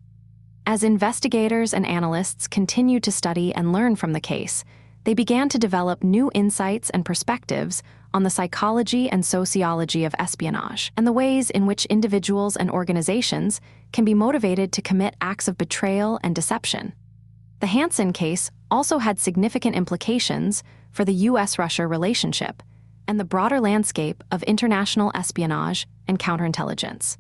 As investigators and analysts continued to study and learn from the case, they began to develop new insights and perspectives on the psychology and sociology of espionage, and the ways in which individuals and organizations can be motivated to commit acts of betrayal and deception. The Hanssen case also had significant implications for the U.S.-Russia relationship and the broader landscape of international espionage and counterintelligence.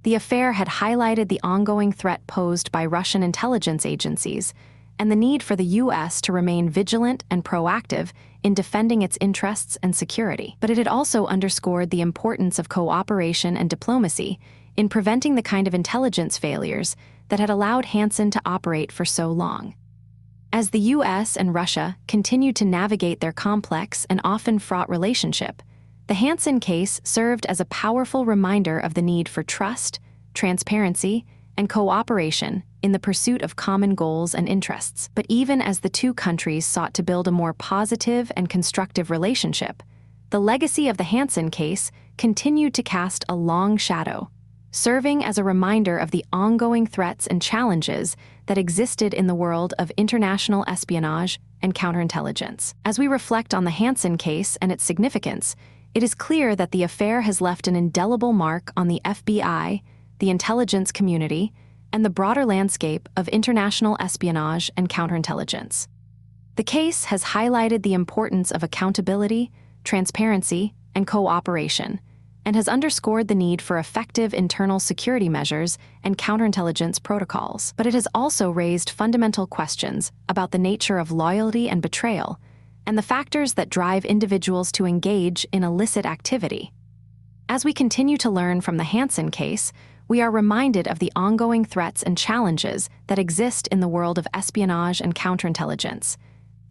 The affair had highlighted the ongoing threat posed by Russian intelligence agencies and the need for the U.S. to remain vigilant and proactive in defending its interests and security. But it had also underscored the importance of cooperation and diplomacy in preventing the kind of intelligence failures that had allowed Hanssen to operate for so long. As the U.S. and Russia continued to navigate their complex and often fraught relationship, the Hanssen case served as a powerful reminder of the need for trust, transparency, and cooperation in the pursuit of common goals and interests. But even as the two countries sought to build a more positive and constructive relationship, the legacy of the Hanssen case continued to cast a long shadow, serving as a reminder of the ongoing threats and challenges that existed in the world of international espionage and counterintelligence. As we reflect on the Hanssen case and its significance, it is clear that the affair has left an indelible mark on the FBI, the intelligence community, and the broader landscape of international espionage and counterintelligence. The case has highlighted the importance of accountability, transparency, and cooperation, and has underscored the need for effective internal security measures and counterintelligence protocols. But it has also raised fundamental questions about the nature of loyalty and betrayal, and the factors that drive individuals to engage in illicit activity. As we continue to learn from the Hanssen case, we are reminded of the ongoing threats and challenges that exist in the world of espionage and counterintelligence,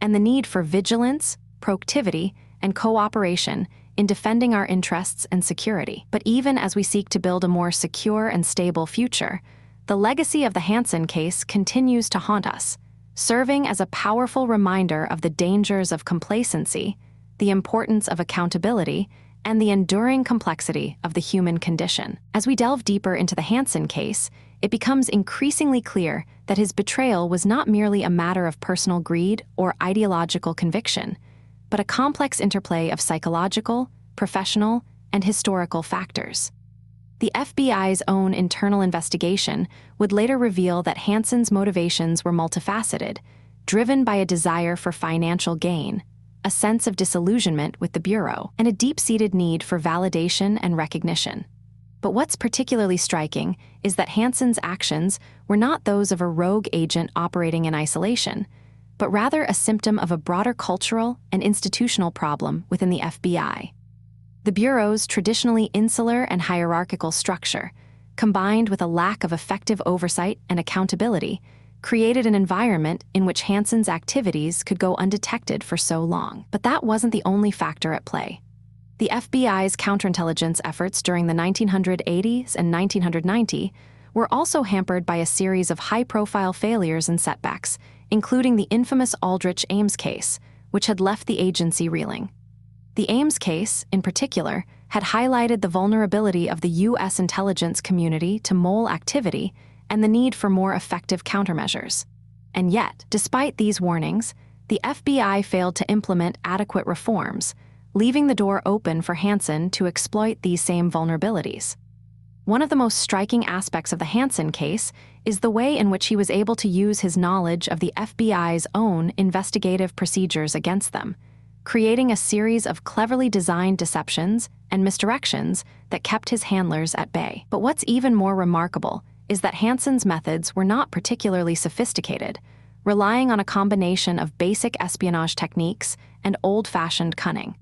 and the need for vigilance, proactivity, and cooperation in defending our interests and security. But even as we seek to build a more secure and stable future, the legacy of the Hanssen case continues to haunt us, serving as a powerful reminder of the dangers of complacency, the importance of accountability, and the enduring complexity of the human condition. As we delve deeper into the Hanssen case, it becomes increasingly clear that his betrayal was not merely a matter of personal greed or ideological conviction, but a complex interplay of psychological, professional, and historical factors. The FBI's own internal investigation would later reveal that Hanssen's motivations were multifaceted, driven by a desire for financial gain, a sense of disillusionment with the Bureau, and a deep-seated need for validation and recognition. But what's particularly striking is that Hanssen's actions were not those of a rogue agent operating in isolation, but rather a symptom of a broader cultural and institutional problem within the FBI. The Bureau's traditionally insular and hierarchical structure, combined with a lack of effective oversight and accountability, created an environment in which Hanssen's activities could go undetected for so long. But that wasn't the only factor at play. The FBI's counterintelligence efforts during the 1980s and 1990 were also hampered by a series of high-profile failures and setbacks, including the infamous Aldrich Ames case, which had left the agency reeling. The Ames case, in particular, had highlighted the vulnerability of the U.S. intelligence community to mole activity and the need for more effective countermeasures. And yet, despite these warnings, the FBI failed to implement adequate reforms, leaving the door open for Hanssen to exploit these same vulnerabilities. One of the most striking aspects of the Hanssen case is the way in which he was able to use his knowledge of the FBI's own investigative procedures against them, creating a series of cleverly designed deceptions and misdirections that kept his handlers at bay. But what's even more remarkable is that Hanssen's methods were not particularly sophisticated, relying on a combination of basic espionage techniques and old-fashioned cunning.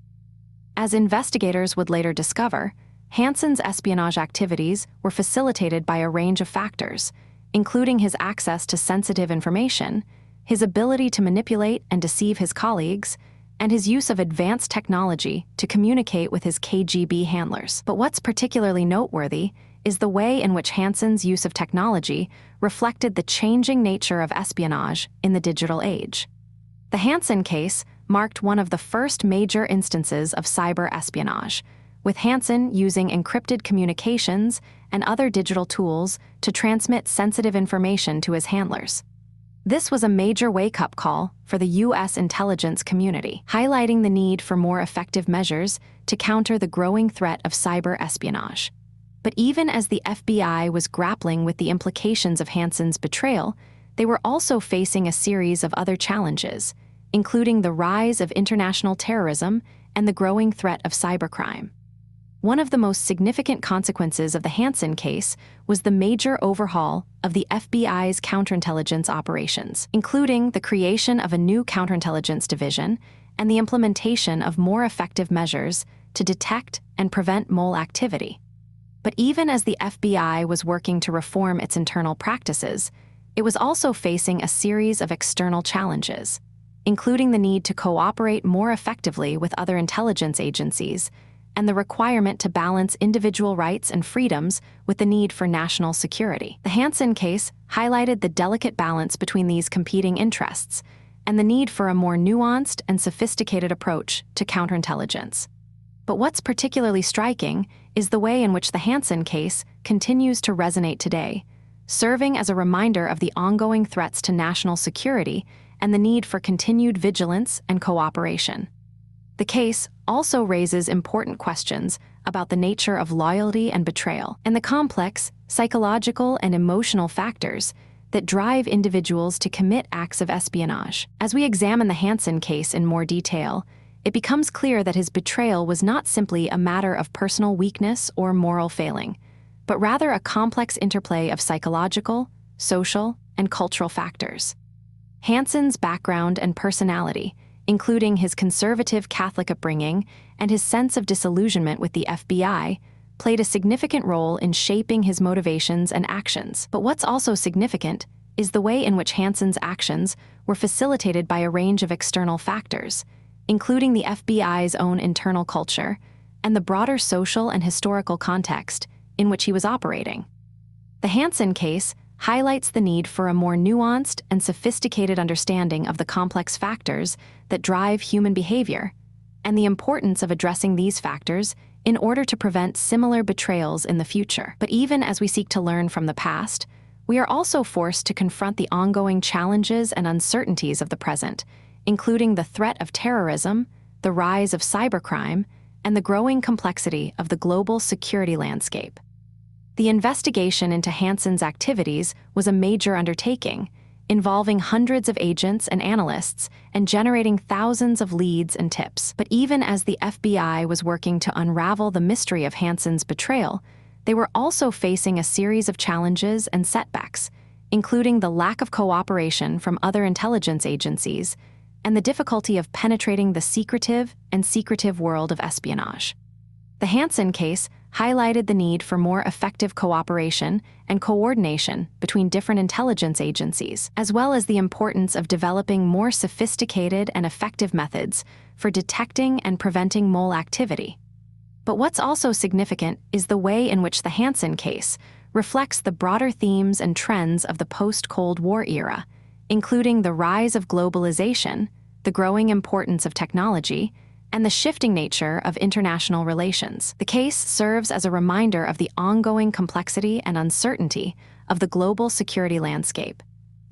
As investigators would later discover, Hanssen's espionage activities were facilitated by a range of factors, including his access to sensitive information, his ability to manipulate and deceive his colleagues, and his use of advanced technology to communicate with his KGB handlers. But what's particularly noteworthy is the way in which Hanssen's use of technology reflected the changing nature of espionage in the digital age. The Hanssen case marked one of the first major instances of cyber espionage, with Hanssen using encrypted communications and other digital tools to transmit sensitive information to his handlers. This was a major wake-up call for the U.S. intelligence community, highlighting the need for more effective measures to counter the growing threat of cyber espionage. But even as the FBI was grappling with the implications of Hanssen's betrayal, they were also facing a series of other challenges, including the rise of international terrorism and the growing threat of cybercrime. One of the most significant consequences of the Hanssen case was the major overhaul of the FBI's counterintelligence operations, including the creation of a new counterintelligence division and the implementation of more effective measures to detect and prevent mole activity. But even as the FBI was working to reform its internal practices, it was also facing a series of external challenges, including the need to cooperate more effectively with other intelligence agencies and the requirement to balance individual rights and freedoms with the need for national security. The Hanssen case highlighted the delicate balance between these competing interests and the need for a more nuanced and sophisticated approach to counterintelligence. But what's particularly striking is the way in which the Hanssen case continues to resonate today, serving as a reminder of the ongoing threats to national security and the need for continued vigilance and cooperation. The case also raises important questions about the nature of loyalty and betrayal, and the complex psychological and emotional factors that drive individuals to commit acts of espionage. As we examine the Hanssen case in more detail, it becomes clear that his betrayal was not simply a matter of personal weakness or moral failing, but rather a complex interplay of psychological, social, and cultural factors. Hanssen's background and personality, including his conservative Catholic upbringing and his sense of disillusionment with the FBI, played a significant role in shaping his motivations and actions. But what's also significant is the way in which Hanssen's actions were facilitated by a range of external factors, including the FBI's own internal culture and the broader social and historical context in which he was operating. The Hanssen case highlights the need for a more nuanced and sophisticated understanding of the complex factors that drive human behavior, and the importance of addressing these factors in order to prevent similar betrayals in the future. But even as we seek to learn from the past, we are also forced to confront the ongoing challenges and uncertainties of the present, including the threat of terrorism, the rise of cybercrime, and the growing complexity of the global security landscape. The investigation into Hanssen's activities was a major undertaking, involving hundreds of agents and analysts and generating thousands of leads and tips. But even as the FBI was working to unravel the mystery of Hanssen's betrayal, they were also facing a series of challenges and setbacks, including the lack of cooperation from other intelligence agencies and the difficulty of penetrating the secretive world of espionage. The Hanssen case highlighted the need for more effective cooperation and coordination between different intelligence agencies, as well as the importance of developing more sophisticated and effective methods for detecting and preventing mole activity. But what's also significant is the way in which the Hanssen case reflects the broader themes and trends of the post-Cold War era, including the rise of globalization, the growing importance of technology, and the shifting nature of international relations. The case serves as a reminder of the ongoing complexity and uncertainty of the global security landscape,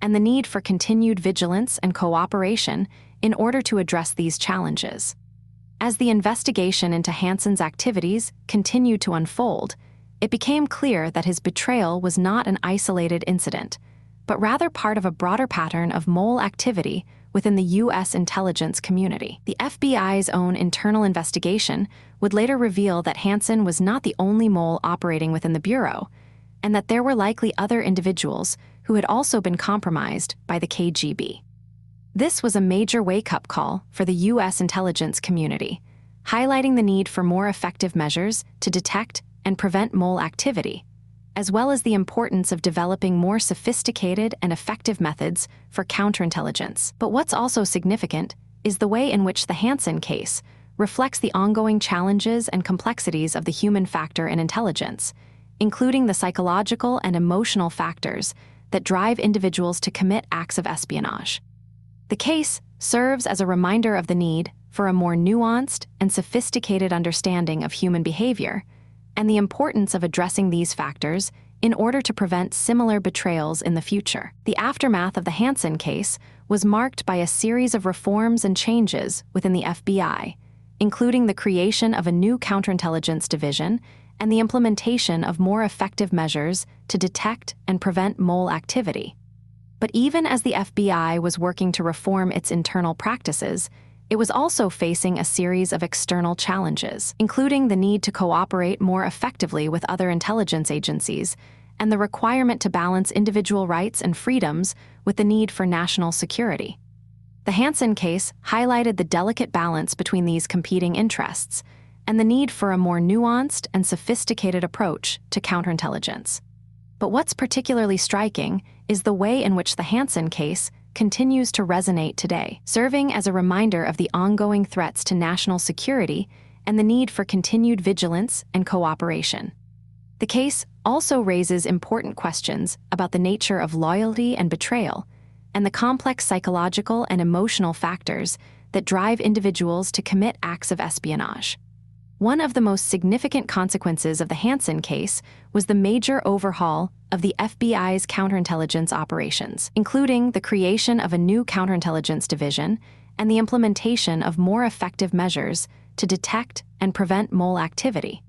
and the need for continued vigilance and cooperation in order to address these challenges. As the investigation into Hanssen's activities continued to unfold, it became clear that his betrayal was not an isolated incident, but rather part of a broader pattern of mole activity within the U.S. intelligence community. The FBI's own internal investigation would later reveal that Hanssen was not the only mole operating within the Bureau, and that there were likely other individuals who had also been compromised by the KGB. This was a major wake-up call for the U.S. intelligence community, highlighting the need for more effective measures to detect and prevent mole activity, as well as the importance of developing more sophisticated and effective methods for counterintelligence. But what's also significant is the way in which the Hanssen case reflects the ongoing challenges and complexities of the human factor in intelligence, including the psychological and emotional factors that drive individuals to commit acts of espionage. The case serves as a reminder of the need for a more nuanced and sophisticated understanding of human behavior, and the importance of addressing these factors in order to prevent similar betrayals in the future. The aftermath of the Hanssen case was marked by a series of reforms and changes within the FBI, including the creation of a new counterintelligence division and the implementation of more effective measures to detect and prevent mole activity. But even as the FBI was working to reform its internal practices, it was also facing a series of external challenges, including the need to cooperate more effectively with other intelligence agencies and the requirement to balance individual rights and freedoms with the need for national security. The Hanssen case highlighted the delicate balance between these competing interests and the need for a more nuanced and sophisticated approach to counterintelligence. But what's particularly striking is the way in which the Hanssen case continues to resonate today, serving as a reminder of the ongoing threats to national security and the need for continued vigilance and cooperation. The case also raises important questions about the nature of loyalty and betrayal, and the complex psychological and emotional factors that drive individuals to commit acts of espionage. One of the most significant consequences of the Hanssen case was the major overhaul of the FBI's counterintelligence operations, including the creation of a new counterintelligence division and the implementation of more effective measures to detect and prevent mole activity.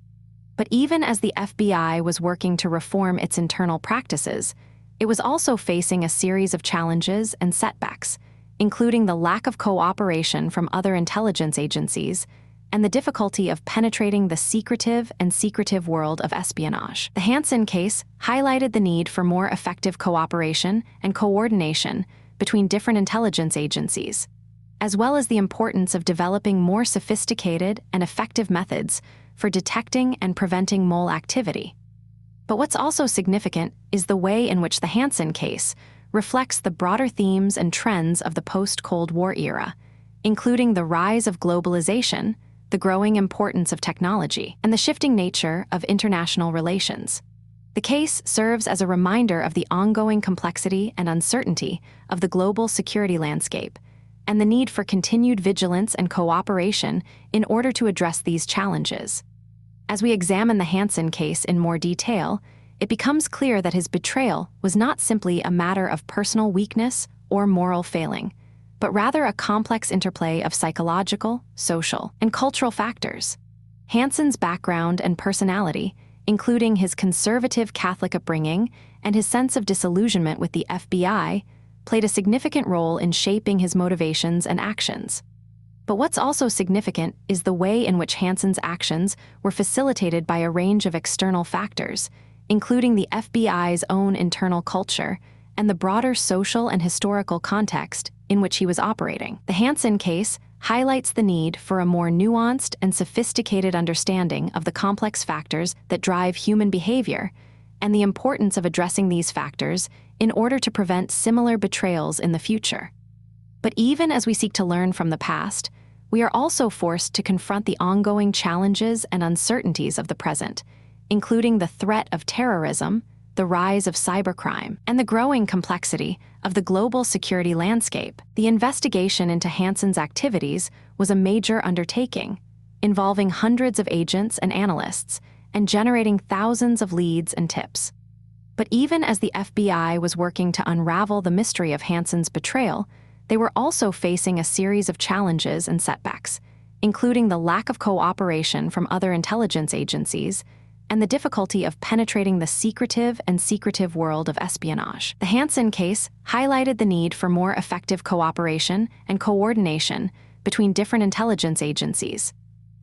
But even as the FBI was working to reform its internal practices, it was also facing a series of challenges and setbacks, including the lack of cooperation from other intelligence agencies and the difficulty of penetrating the secretive world of espionage. The Hanssen case highlighted the need for more effective cooperation and coordination between different intelligence agencies, as well as the importance of developing more sophisticated and effective methods for detecting and preventing mole activity. But what's also significant is the way in which the Hanssen case reflects the broader themes and trends of the post-Cold War era, including the rise of globalization, the growing importance of technology, and the shifting nature of international relations. The case serves as a reminder of the ongoing complexity and uncertainty of the global security landscape, and the need for continued vigilance and cooperation in order to address these challenges. As we examine the Hanssen case in more detail, it becomes clear that his betrayal was not simply a matter of personal weakness or moral failing, but rather a complex interplay of psychological, social, and cultural factors. Hanssen's background and personality, including his conservative Catholic upbringing and his sense of disillusionment with the FBI, played a significant role in shaping his motivations and actions. But what's also significant is the way in which Hanssen's actions were facilitated by a range of external factors, including the FBI's own internal culture and the broader social and historical context in which he was operating. The Hanssen case highlights the need for a more nuanced and sophisticated understanding of the complex factors that drive human behavior and the importance of addressing these factors in order to prevent similar betrayals in the future. But even as we seek to learn from the past, we are also forced to confront the ongoing challenges and uncertainties of the present, including the threat of terrorism, the rise of cybercrime, and the growing complexity of the global security landscape. The investigation into Hanssen's activities was a major undertaking, involving hundreds of agents and analysts, and generating thousands of leads and tips. But even as the FBI was working to unravel the mystery of Hanssen's betrayal, they were also facing a series of challenges and setbacks, including the lack of cooperation from other intelligence agencies and the difficulty of penetrating the secretive world of espionage. The Hanssen case highlighted the need for more effective cooperation and coordination between different intelligence agencies,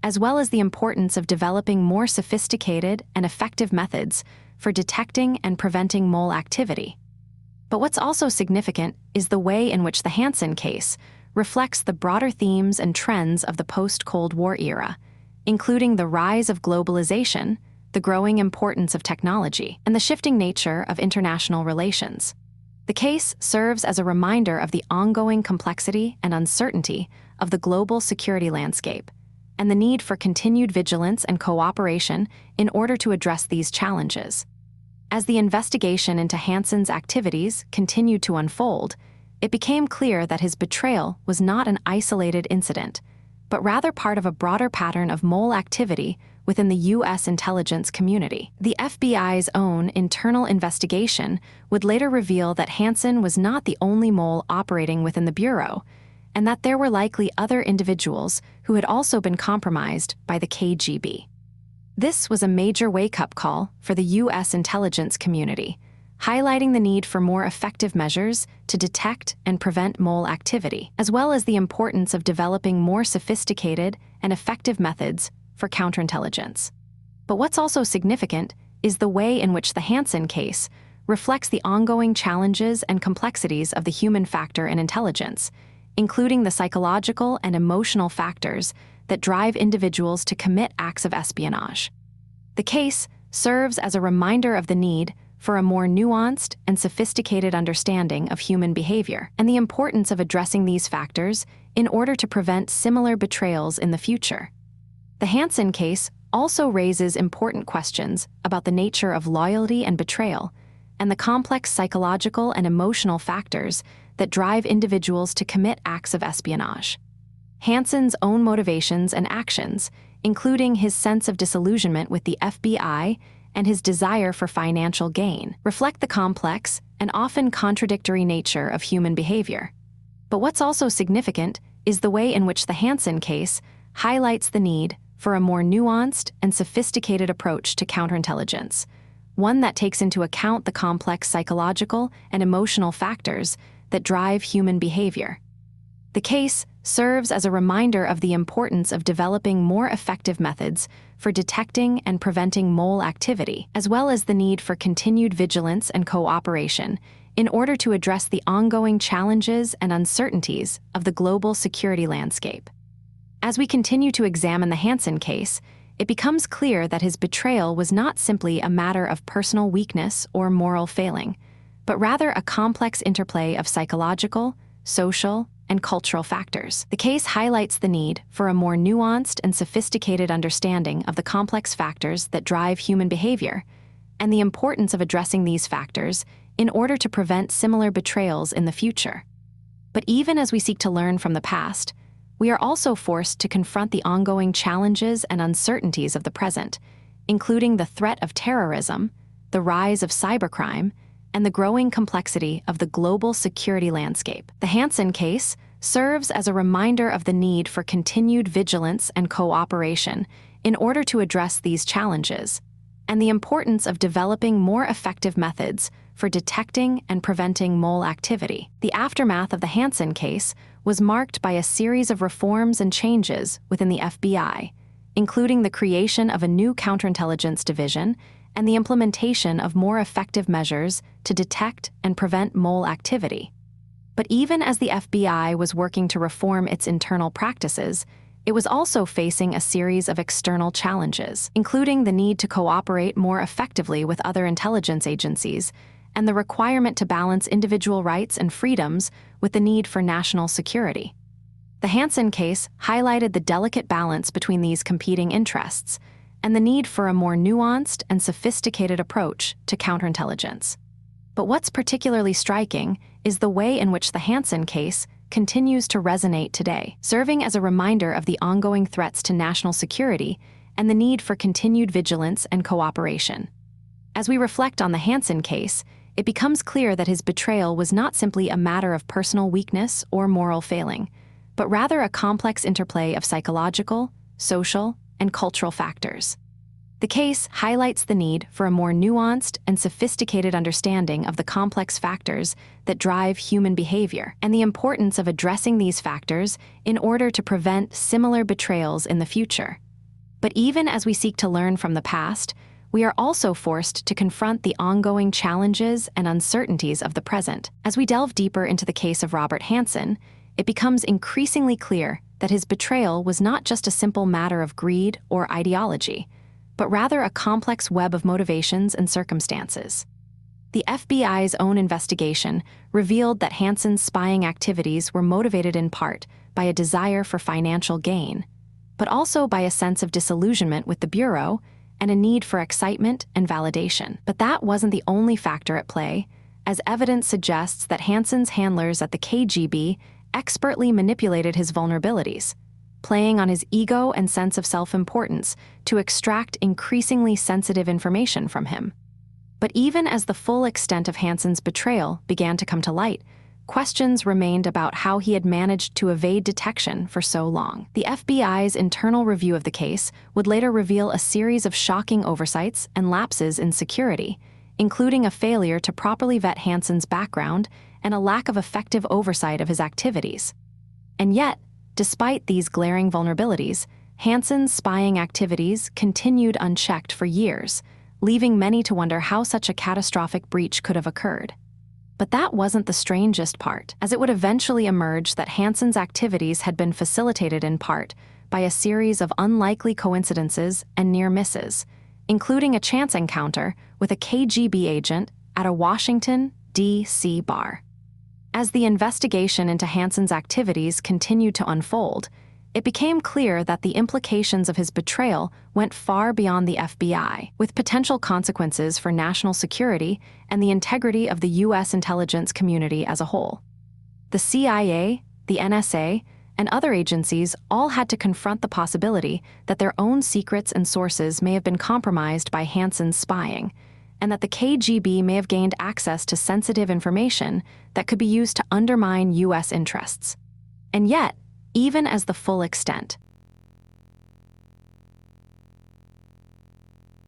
as well as the importance of developing more sophisticated and effective methods for detecting and preventing mole activity. But what's also significant is the way in which the Hanssen case reflects the broader themes and trends of the post-Cold War era, including the rise of globalization, the growing importance of technology, and the shifting nature of international relations. The case serves as a reminder of the ongoing complexity and uncertainty of the global security landscape, and the need for continued vigilance and cooperation in order to address these challenges. As the investigation into Hanssen's activities continued to unfold, it became clear that his betrayal was not an isolated incident, but rather part of a broader pattern of mole activity within the U.S. intelligence community. The FBI's own internal investigation would later reveal that Hanssen was not the only mole operating within the Bureau, and that there were likely other individuals who had also been compromised by the KGB. This was a major wake-up call for the U.S. intelligence community, highlighting the need for more effective measures to detect and prevent mole activity, as well as the importance of developing more sophisticated and effective methods for counterintelligence. But what's also significant is the way in which the Hanssen case reflects the ongoing challenges and complexities of the human factor in intelligence, including the psychological and emotional factors that drive individuals to commit acts of espionage. The case serves as a reminder of the need for a more nuanced and sophisticated understanding of human behavior and the importance of addressing these factors in order to prevent similar betrayals in the future. The Hanssen case also raises important questions about the nature of loyalty and betrayal and the complex psychological and emotional factors that drive individuals to commit acts of espionage. Hanssen's own motivations and actions, including his sense of disillusionment with the FBI and his desire for financial gain, reflect the complex and often contradictory nature of human behavior. But what's also significant is the way in which the Hanssen case highlights the need for a more nuanced and sophisticated approach to counterintelligence, one that takes into account the complex psychological and emotional factors that drive human behavior. The case serves as a reminder of the importance of developing more effective methods for detecting and preventing mole activity, as well as the need for continued vigilance and cooperation in order to address the ongoing challenges and uncertainties of the global security landscape. As we continue to examine the Hanssen case, it becomes clear that his betrayal was not simply a matter of personal weakness or moral failing, but rather a complex interplay of psychological, social, and cultural factors. The case highlights the need for a more nuanced and sophisticated understanding of the complex factors that drive human behavior, and the importance of addressing these factors in order to prevent similar betrayals in the future. But even as we seek to learn from the past, we are also forced to confront the ongoing challenges and uncertainties of the present, including the threat of terrorism, the rise of cybercrime, and the growing complexity of the global security landscape. The Hanssen case serves as a reminder of the need for continued vigilance and cooperation in order to address these challenges, and the importance of developing more effective methods for detecting and preventing mole activity. The aftermath of the Hanssen case was marked by a series of reforms and changes within the FBI, including the creation of a new counterintelligence division and the implementation of more effective measures to detect and prevent mole activity. But even as the FBI was working to reform its internal practices, it was also facing a series of external challenges, including the need to cooperate more effectively with other intelligence agencies and the requirement to balance individual rights and freedoms with the need for national security. The Hanssen case highlighted the delicate balance between these competing interests and the need for a more nuanced and sophisticated approach to counterintelligence. But what's particularly striking is the way in which the Hanssen case continues to resonate today, serving as a reminder of the ongoing threats to national security and the need for continued vigilance and cooperation. As we reflect on the Hanssen case, it becomes clear that his betrayal was not simply a matter of personal weakness or moral failing, but rather a complex interplay of psychological, social, and cultural factors. The case highlights the need for a more nuanced and sophisticated understanding of the complex factors that drive human behavior, and the importance of addressing these factors in order to prevent similar betrayals in the future. But even as we seek to learn from the past, we are also forced to confront the ongoing challenges and uncertainties of the present. As we delve deeper into the case of Robert Hanssen, it becomes increasingly clear that his betrayal was not just a simple matter of greed or ideology, but rather a complex web of motivations and circumstances. The FBI's own investigation revealed that Hanssen's spying activities were motivated in part by a desire for financial gain, but also by a sense of disillusionment with the Bureau and a need for excitement and validation. But that wasn't the only factor at play, as evidence suggests that Hanssen's handlers at the KGB expertly manipulated his vulnerabilities, playing on his ego and sense of self-importance to extract increasingly sensitive information from him. But even as the full extent of Hanssen's betrayal began to come to light, questions remained about how he had managed to evade detection for so long. The FBI's internal review of the case would later reveal a series of shocking oversights and lapses in security, including a failure to properly vet Hanssen's background and a lack of effective oversight of his activities. And yet, despite these glaring vulnerabilities, Hanssen's spying activities continued unchecked for years, leaving many to wonder how such a catastrophic breach could have occurred. But that wasn't the strangest part, as it would eventually emerge that Hanssen's activities had been facilitated in part by a series of unlikely coincidences and near misses, including a chance encounter with a KGB agent at a Washington, D.C. bar. As the investigation into Hanssen's activities continued to unfold, it became clear that the implications of his betrayal went far beyond the FBI, with potential consequences for national security and the integrity of the U.S. intelligence community as a whole. The CIA, the NSA, and other agencies all had to confront the possibility that their own secrets and sources may have been compromised by Hanssen's spying, and that the KGB may have gained access to sensitive information that could be used to undermine U.S. interests. And yet, even as the full extent